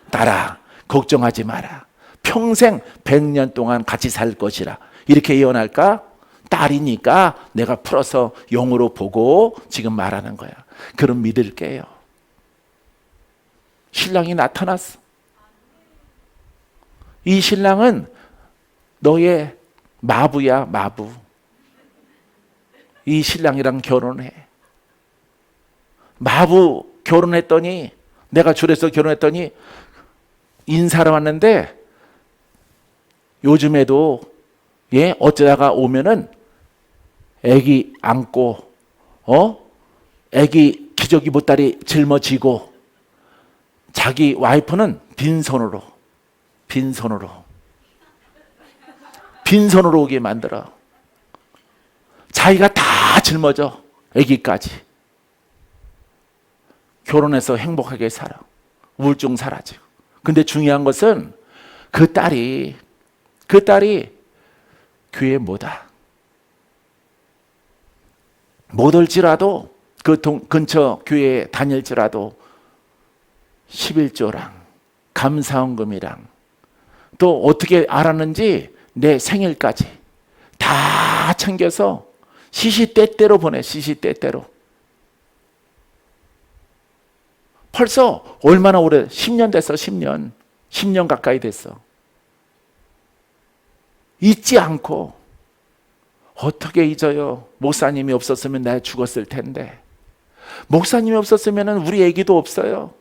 A: 딸아, 걱정하지 마라. 평생 100년 동안 같이 살 것이라. 이렇게 예언할까? 딸이니까 내가 풀어서 영으로 보고 지금 말하는 거야. 그럼 믿을게요. 신랑이 나타났어. 이 신랑은 너의 마부야, 마부. 이 신랑이랑 결혼해. 마부 결혼했더니, 내가 줄에서 결혼했더니 인사를 왔는데 요즘에도 어쩌다가 오면은 애기 안고 애기 기저귀 보따리 짊어지고 자기 와이프는 빈손으로 오게 만들어. 자기가 다 짊어져. 애기까지. 결혼해서 행복하게 살아. 우울증 사라지고. 근데 중요한 것은 그 딸이 교회에 못 올지라도 그 근처 교회에 다닐지라도 11조랑 감사원금이랑 또 어떻게 알았는지 내 생일까지 다 챙겨서 시시때때로 보내. 시시때때로. 벌써 얼마나 오래? 10년 됐어. 10년 가까이 됐어. 잊지 않고. 어떻게 잊어요? 목사님이 없었으면 내가 죽었을 텐데. 목사님이 없었으면 우리 애기도 없어요.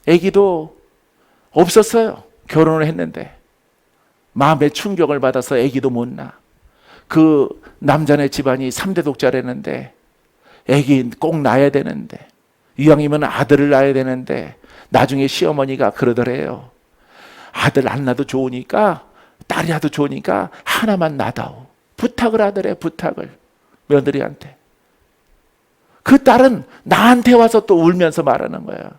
A: 애기도 없었어요. 결혼을 했는데 마음의 충격을 받아서 애기도 못 낳아. 그 남자네 집안이 3대 독자라는데 애기 꼭 낳아야 되는데, 이왕이면 아들을 낳아야 되는데 나중에 시어머니가 그러더래요. 아들 안 낳아도 좋으니까, 딸이라도 좋으니까 하나만 낳아다오. 부탁을 하더래. 부탁을 며느리한테. 그 딸은 나한테 와서 또 울면서 말하는 거야.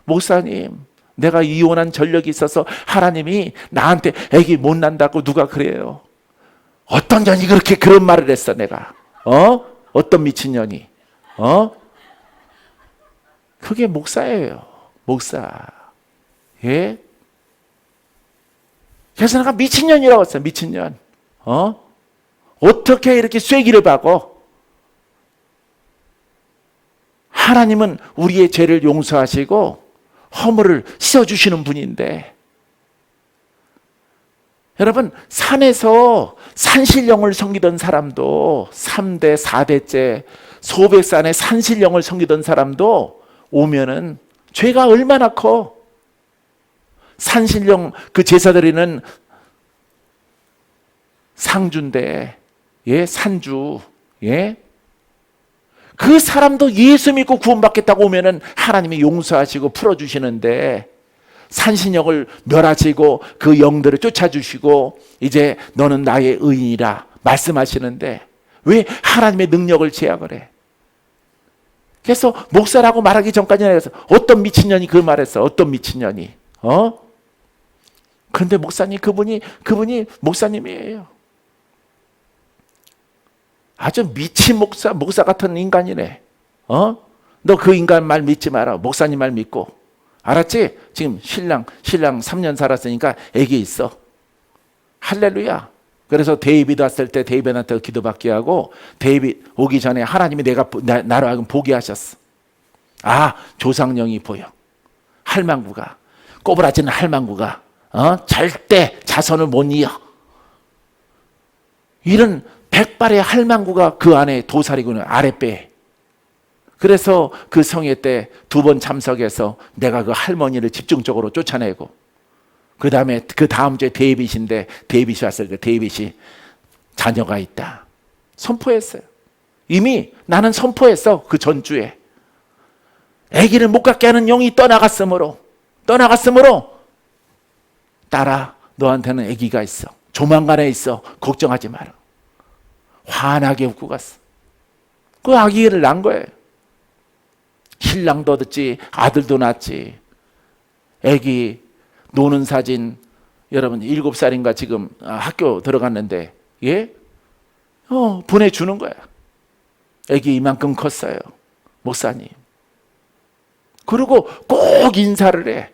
A: 목사님, 내가 이혼한 전력이 있어서 하나님이 나한테 애기 못 낳는다고 누가 그래요. 어떤 년이 그렇게 그런 말을 했어. 내가 어떤 미친년이. 그게 목사예요. 목사. 예? 그래서 내가 미친년이라고 했어요. 미친년. 어떻게 이렇게 쐐기를 박어? 하나님은 우리의 죄를 용서하시고 허물을 씻어주시는 분인데, 여러분, 산에서 산신령을 섬기던 사람도 3대 4대째 소백산에 산신령을 섬기던 사람도 오면은 죄가 얼마나 커. 산신령 그 제사 드리는 상주인데, 예, 산주, 예, 그 사람도 예수 믿고 구원받겠다고 오면은 하나님이 용서하시고 풀어주시는데, 산신령을 멸하시고 그 영들을 쫓아주시고 이제 너는 나의 의인이라 말씀하시는데 왜 하나님의 능력을 제약을 해? 그래서 목사라고 말하기 전까지는 그래서 어떤 미친년이 그 말했어. 어떤 미친년이. 그런데 목사님, 그분이 목사님이에요. 아주 미친 목사 같은 인간이네. 너 그 인간 말 믿지 마라. 목사님 말 믿고. 알았지? 지금 신랑 3년 살았으니까 애기 있어. 할렐루야. 그래서 데이비드 왔을 때 데이비드한테 기도받게 하고, 데이비드 오기 전에 하나님이 나로 하여금 보게 하셨어. 아, 조상령이 보여. 할망구가, 꼬부라지는 할망구가 절대 자손을 못 이어. 이런 백발의 할망구가 그 안에 도사리고는 아랫배에. 그래서 그 성회 때 2번 참석해서 내가 그 할머니를 집중적으로 쫓아내고, 그 다음에 그 다음 주에 데이빗인데, 데이빗이 왔을 때 데이빗이 자녀가 있다 선포했어요. 이미 나는 선포했어. 그 전주에 아기를 못 갖게 하는 영이 떠나갔으므로 딸아, 너한테는 아기가 있어. 조만간에 있어. 걱정하지 마라. 환하게 웃고 갔어. 그 아기를 낳은 거예요. 신랑도 얻었지, 아들도 낳았지. 아기 노는 사진, 여러분 7살인가 지금 학교 들어갔는데, 예? 보내주는 거야. 아기 이만큼 컸어요. 목사님. 그리고 꼭 인사를 해.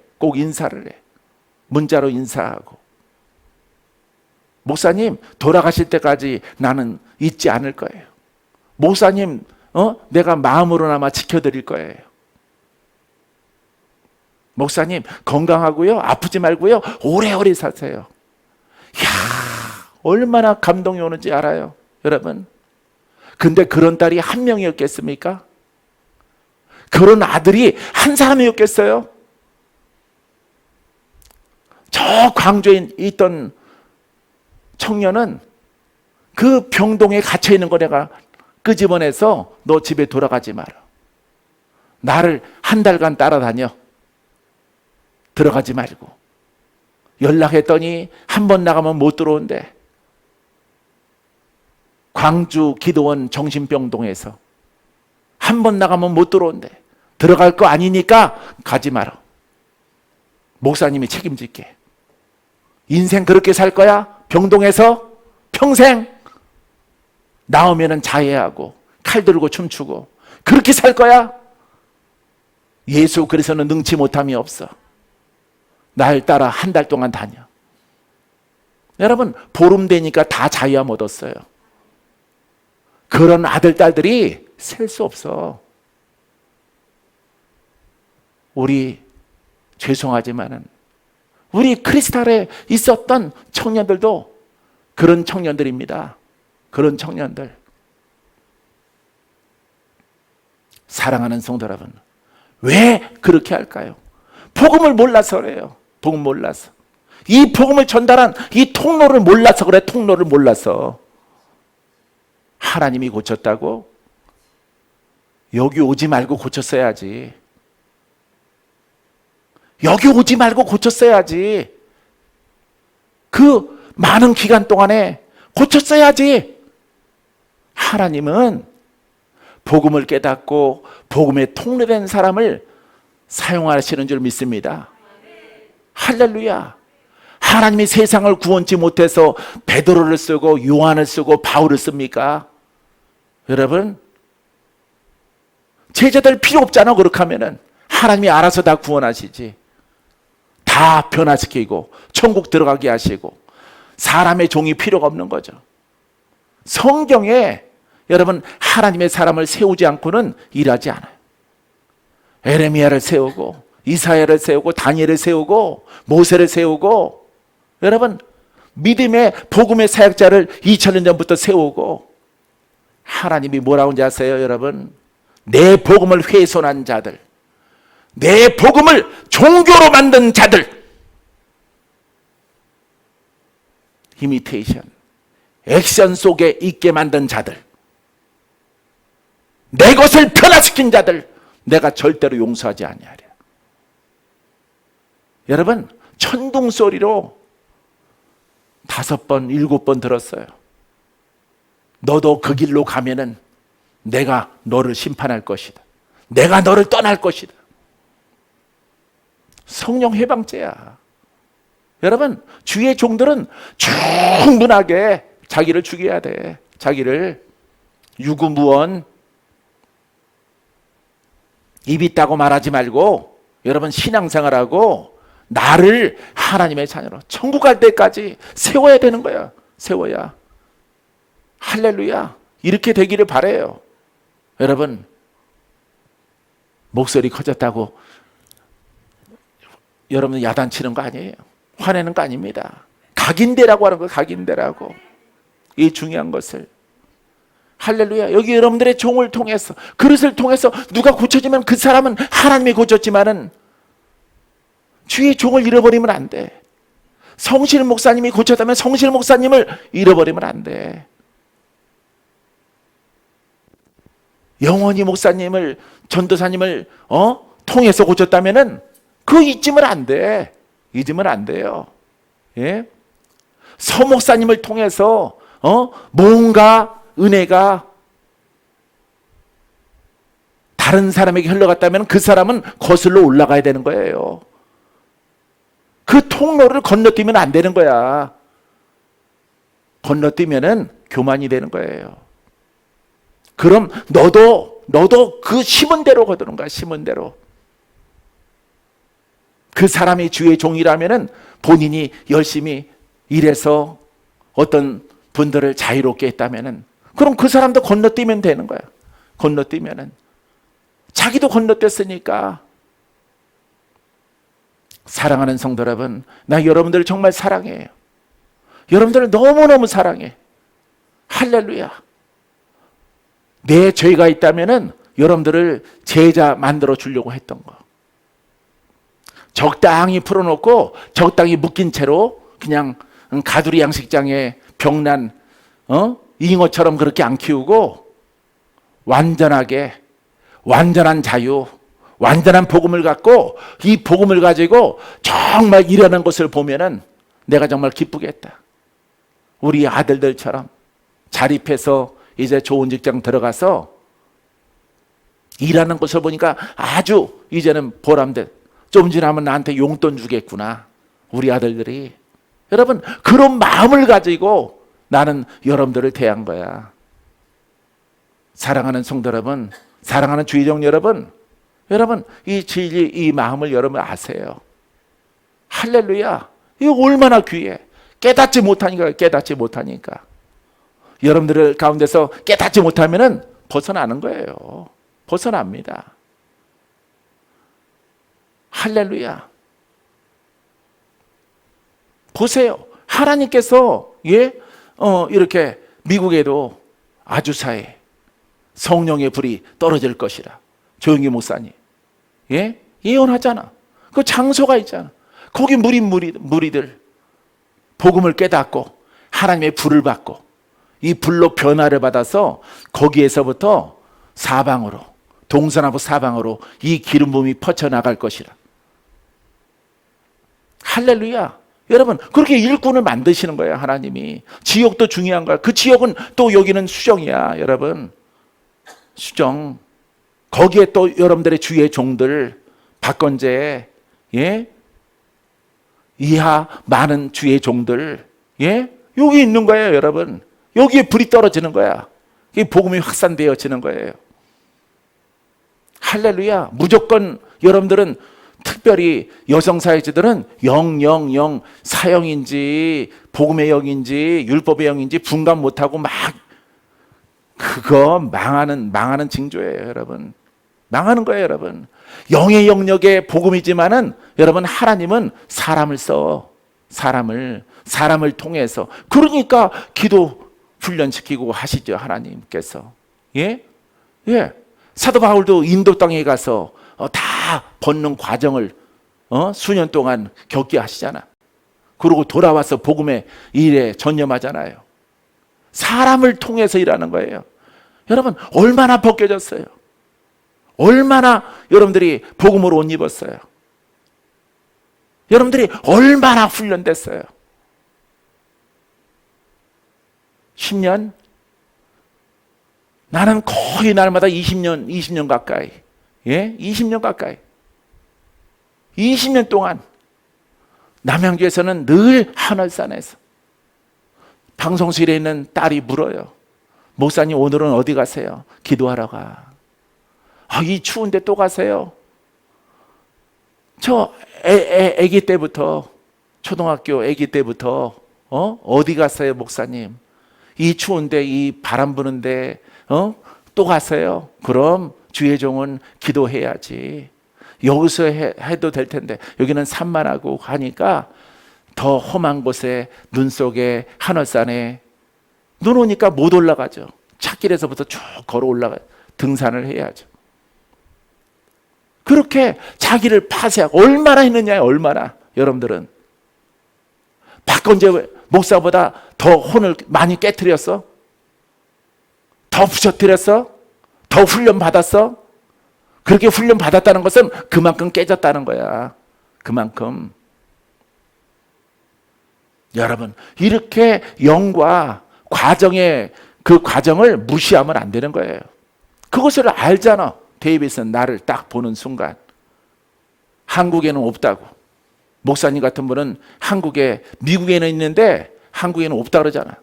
A: 문자로 인사하고. 목사님, 돌아가실 때까지 나는 잊지 않을 거예요. 목사님, 내가 마음으로나마 지켜드릴 거예요. 목사님, 건강하고요, 아프지 말고요, 오래오래 사세요. 이야, 얼마나 감동이 오는지 알아요, 여러분? 근데 그런 딸이 한 명이었겠습니까? 그런 아들이 한 사람이었겠어요? 저 광주에 있던 청년은 그 병동에 갇혀있는 거 내가 끄집어내서 너 집에 돌아가지 마라. 나를 한 달간 따라다녀. 들어가지 말고. 연락했더니 한 번 나가면 못 들어온대. 광주 기도원 정신병동에서 한 번 나가면 못 들어온대. 들어갈 거 아니니까 가지 마라. 목사님이 책임질게. 인생 그렇게 살 거야? 병동에서 평생 나오면은 자해하고 칼 들고 춤추고 그렇게 살 거야? 예수 그래서는 능치 못함이 없어. 날 따라 한 달 동안 다녀. 여러분, 보름 되니까 다 자유함 얻었어요. 그런 아들 딸들이 셀 수 없어. 우리 죄송하지만은 우리 크리스탈에 있었던 청년들도 그런 청년들입니다. 그런 청년들. 사랑하는 성도 여러분, 왜 그렇게 할까요? 복음을 몰라서 그래요. 복음 몰라서. 이 복음을 전달한 이 통로를 몰라서 그래. 통로를 몰라서. 하나님이 고쳤다고? 여기 오지 말고 고쳤어야지. 여기 오지 말고 고쳤어야지. 그 많은 기간 동안에 고쳤어야지. 하나님은 복음을 깨닫고 복음에 통로된 사람을 사용하시는 줄 믿습니다. 할렐루야. 하나님이 세상을 구원치 못해서 베드로를 쓰고 요한을 쓰고 바울을 씁니까? 여러분, 제자들 필요 없잖아. 그렇게 하면은 하나님이 알아서 다 구원하시지. 다 변화시키고 천국 들어가게 하시고 사람의 종이 필요가 없는 거죠. 성경에 여러분, 하나님의 사람을 세우지 않고는 일하지 않아요. 에레미야를 세우고 이사야를 세우고 다니엘을 세우고 모세를 세우고, 여러분 믿음의 복음의 사역자를 2000년 전부터 세우고, 하나님이 뭐라고 하는지 아세요? 여러분, 내 복음을 훼손한 자들, 내 복음을 종교로 만든 자들, 이미테이션, 액션 속에 있게 만든 자들, 내 것을 변화시킨 자들, 내가 절대로 용서하지 아니하리라. 여러분, 천둥 소리로 5번, 7번 들었어요. 너도 그 길로 가면은 내가 너를 심판할 것이다. 내가 너를 떠날 것이다. 성령 해방죄야. 여러분, 주의 종들은 충분하게 자기를 죽여야 돼. 자기를. 유구무원, 입 있다고 말하지 말고 여러분 신앙생활하고 나를 하나님의 자녀로 천국 갈 때까지 세워야 되는 거야. 세워야. 할렐루야. 이렇게 되기를 바라요. 여러분, 목소리 커졌다고 여러분 야단치는 거 아니에요. 화내는 거 아닙니다. 각인대라고 하는 거, 각인대라고. 이 중요한 것을. 할렐루야. 여기 여러분들의 종을 통해서, 그릇을 통해서 누가 고쳐지면 그 사람은 하나님이 고쳤지만은 주의 종을 잃어버리면 안 돼. 성실 목사님이 고쳤다면 성실 목사님을 잃어버리면 안 돼. 영원히 목사님을, 전도사님을 통해서 고쳤다면은 그거 잊으면 안 돼. 잊으면 안 돼요. 예? 서 목사님을 통해서 뭔가 은혜가 다른 사람에게 흘러갔다면 그 사람은 거슬러 올라가야 되는 거예요. 그 통로를 건너뛰면 안 되는 거야. 건너뛰면은 교만이 되는 거예요. 그럼 너도 그 심은 대로 거두는 거야. 심은 대로. 그 사람이 주의 종이라면은 본인이 열심히 일해서 어떤 분들을 자유롭게 했다면은, 그럼 그 사람도 건너뛰면 되는 거야. 건너뛰면은. 자기도 건너뛰었으니까. 사랑하는 성도 여러분, 나 여러분들을 정말 사랑해요. 여러분들을 너무너무 사랑해. 할렐루야. 내 죄가 있다면은 여러분들을 제자 만들어 주려고 했던 거. 적당히 풀어놓고 적당히 묶인 채로 그냥 가두리 양식장에 병난 잉어처럼 그렇게 안 키우고 완전하게, 완전한 자유, 완전한 복음을 갖고 이 복음을 가지고 정말 일하는 것을 보면은 내가 정말 기쁘겠다. 우리 아들들처럼 자립해서 이제 좋은 직장 들어가서 일하는 것을 보니까 아주 이제는 보람돼. 좀 지나면 나한테 용돈 주겠구나. 우리 아들들이. 여러분, 그런 마음을 가지고 나는 여러분들을 대한 거야. 사랑하는 성도 여러분, 사랑하는 주의종 여러분, 여러분 이 진리, 이 마음을 여러분 아세요. 할렐루야. 이거 얼마나 귀해. 깨닫지 못하니까. 여러분들 가운데서 깨닫지 못하면은 벗어나는 거예요. 벗어납니다. 할렐루야. 보세요. 하나님께서 이렇게 미국에도 아주사에 성령의 불이 떨어질 것이라. 조영기 목사님. 예? 예언하잖아. 그 장소가 있잖아. 거기 무리들 복음을 깨닫고 하나님의 불을 받고 이 불로 변화를 받아서 거기에서부터 사방으로, 동서남북 사방으로 이 기름 부음이 퍼져나갈 것이라. 할렐루야. 여러분, 그렇게 일꾼을 만드시는 거예요, 하나님이. 지역도 중요한 거야. 그 지역은 또 여기는 수정이야, 여러분. 수정. 거기에 또 여러분들의 주의 종들, 박건재, 예? 이하 많은 주의 종들, 예? 여기 있는 거예요, 여러분. 여기에 불이 떨어지는 거야. 이 복음이 확산되어지는 거예요. 할렐루야. 무조건 여러분들은 특별히 여성사회자들은 영 사형인지 복음의 영인지 율법의 영인지 분간 못하고 막 그거 망하는 징조예요, 여러분. 망하는 거예요, 여러분. 영의 영역의 복음이지만은 여러분, 하나님은 사람을 써. 사람을 통해서. 그러니까 기도 훈련시키고 하시죠, 하나님께서. 예? 예. 사도 바울도 인도 땅에 가서 다 벗는 과정을 수년 동안 겪게 하시잖아. 그리고 돌아와서 복음의 일에 전념하잖아요. 사람을 통해서 일하는 거예요. 여러분, 얼마나 벗겨졌어요. 얼마나 여러분들이 복음으로 옷 입었어요. 여러분들이 얼마나 훈련됐어요. 10년? 나는 거의 날마다 20년 가까이. 예? 20년 가까이. 20년 동안 남양주에서는 늘 하늘산에서 방송실에 있는 딸이 물어요. 목사님, 오늘은 어디 가세요? 기도하러 가. 이 추운데 또 가세요? 저 아기 때부터, 초등학교 아기 때부터 어디 갔어요, 목사님? 이 추운데, 이 바람 부는데 또 가세요? 그럼 주의 종은 기도해야지. 여기서 해도 될 텐데 여기는 산만하고 하니까 더 험한 곳에 눈 속에 하늘산에 눈 오니까 못 올라가죠. 찻길에서부터 쭉 걸어 올라가 등산을 해야죠. 그렇게 자기를 파쇄하고 얼마나 했느냐, 얼마나. 여러분들은 박건재 목사보다 더 혼을 많이 깨트렸어? 더 부셔뜨렸어? 더 훈련 받았어? 그렇게 훈련 받았다는 것은 그만큼 깨졌다는 거야. 그만큼. 여러분, 이렇게 영과 그 과정을 무시하면 안 되는 거예요. 그것을 알잖아. 데이빗은 나를 딱 보는 순간. 한국에는 없다고. 목사님 같은 분은 미국에는 있는데 한국에는 없다 그러잖아.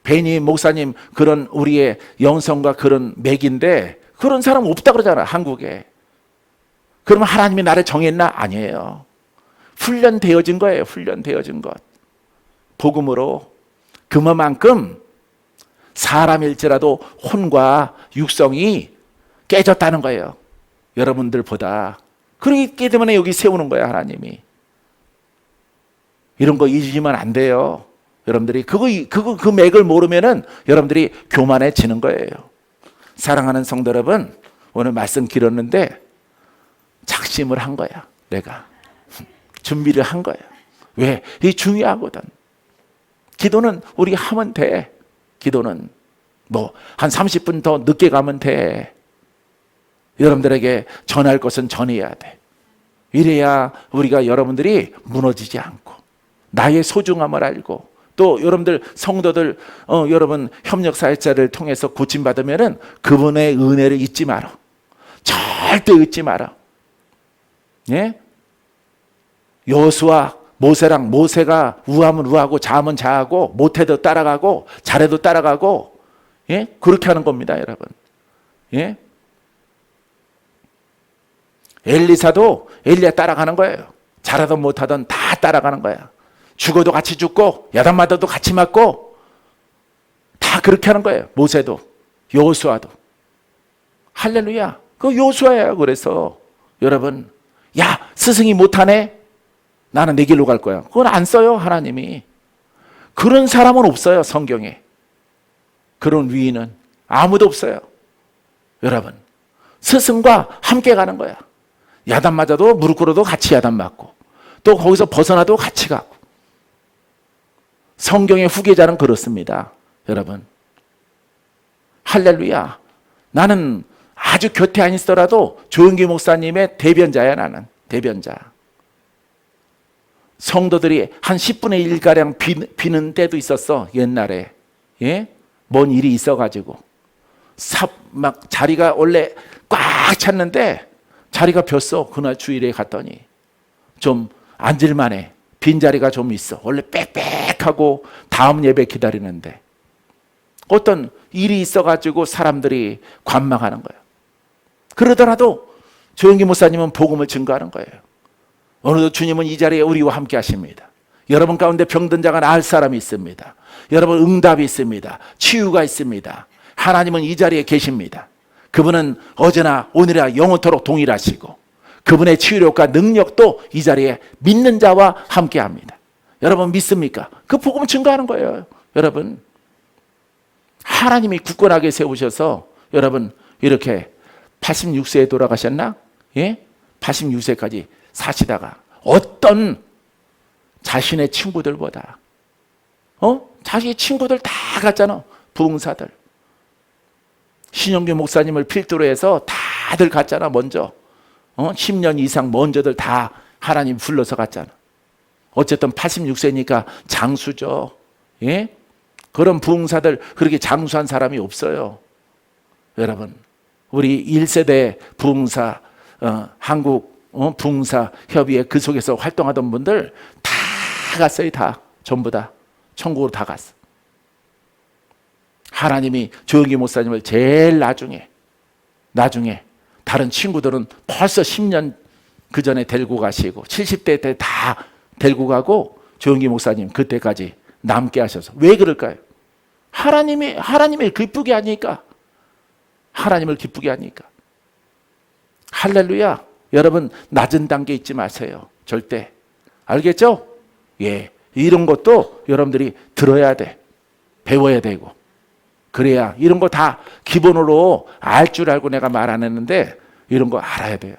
A: 괜히 목사님 그런 우리의 영성과 그런 맥인데 그런 사람 없다 그러잖아, 한국에. 그러면 하나님이 나를 정했나? 아니에요. 훈련되어진 거예요, 훈련되어진 것. 복음으로. 그만큼 사람일지라도 혼과 육성이 깨졌다는 거예요. 여러분들보다. 그렇기 때문에 여기 세우는 거예요, 하나님이. 이런 거 잊으면 안 돼요. 여러분들이 그 맥을 모르면은 여러분들이 교만해지는 거예요. 사랑하는 성도 여러분, 오늘 말씀 길었는데 작심을 한 거야. 내가 준비를 한 거야. 왜? 이게 중요하거든. 기도는 우리 하면 돼. 기도는 한 30분 더 늦게 가면 돼. 여러분들에게 전할 것은 전해야 돼. 이래야 우리가 여러분들이 무너지지 않고 나의 소중함을 알고 또 여러분들 성도들 여러분 협력사역자를 통해서 고침받으면은 그분의 은혜를 잊지 마라. 절대 잊지 마라. 예? 여호수아 모세가 우하면 우하고 자하면 자하고 못해도 따라가고 잘해도 따라가고 예? 그렇게 하는 겁니다, 여러분. 예? 엘리사도 엘리야 따라가는 거예요. 잘하든 못하든 다 따라가는 거야. 죽어도 같이 죽고 야단 맞아도 같이 맞고 다 그렇게 하는 거예요. 모세도 여호수아도. 할렐루야. 그 여호수아예요. 그래서 여러분, 야 스승이 못하네? 나는 내 길로 갈 거야. 그건 안 써요, 하나님이. 그런 사람은 없어요. 성경에. 그런 위인은 아무도 없어요. 여러분, 스승과 함께 가는 거야. 야단 맞아도 무릎 꿇어도 같이 야단 맞고, 또 거기서 벗어나도 같이 가고. 성경의 후계자는 그렇습니다. 여러분, 할렐루야. 나는 아주 곁에 안 있더라도 조영기 목사님의 대변자야. 나는 대변자. 성도들이 한 10분의 1가량 비는 때도 있었어. 옛날에. 예? 뭔 일이 있어가지고 막 자리가 원래 꽉 찼는데 자리가 비었어. 그날 주일에 갔더니 좀 앉을만해. 빈자리가 좀 있어. 원래 빽빽하고 다음 예배 기다리는데 어떤 일이 있어가지고 사람들이 관망하는 거예요. 그러더라도 조영기 목사님은 복음을 증거하는 거예요. 오늘도 주님은 이 자리에 우리와 함께 하십니다. 여러분 가운데 병든 자가 나을 사람이 있습니다. 여러분 응답이 있습니다. 치유가 있습니다. 하나님은 이 자리에 계십니다. 그분은 어제나 오늘이나 영원토록 동일하시고 그분의 치유력과 능력도 이 자리에 믿는 자와 함께 합니다. 여러분 믿습니까? 그 복음 증거하는 거예요. 여러분, 하나님이 굳건하게 세우셔서 여러분 이렇게 86세에 돌아가셨나? 예? 86세까지 사시다가 어떤 자신의 친구들보다 자기 친구들 다 갔잖아. 부흥사들. 신영규 목사님을 필두로 해서 다들 갔잖아. 먼저 10년 이상 먼저들 다 하나님 불러서 갔잖아. 어쨌든 86세니까 장수죠. 예? 그런 부흥사들 그렇게 장수한 사람이 없어요. 여러분, 우리 1세대 부흥사 한국 부흥사 협의회 그 속에서 활동하던 분들 다 갔어요. 다 전부 다 천국으로 다 갔어. 하나님이 조영기 목사님을 제일 나중에 다른 친구들은 벌써 10년 그 전에 데리고 가시고 70대 때 다 데리고 가고 조영기 목사님 그때까지 남게 하셔서 왜 그럴까요? 하나님을 기쁘게 하니까. 하나님을 기쁘게 하니까. 할렐루야. 여러분 낮은 단계 있지 마세요. 절대. 알겠죠? 예. 이런 것도 여러분들이 들어야 돼. 배워야 되고. 그래야 이런 거 다 기본으로 알 줄 알고 내가 말 안 했는데 이런 거 알아야 돼요.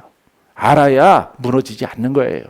A: 알아야 무너지지 않는 거예요.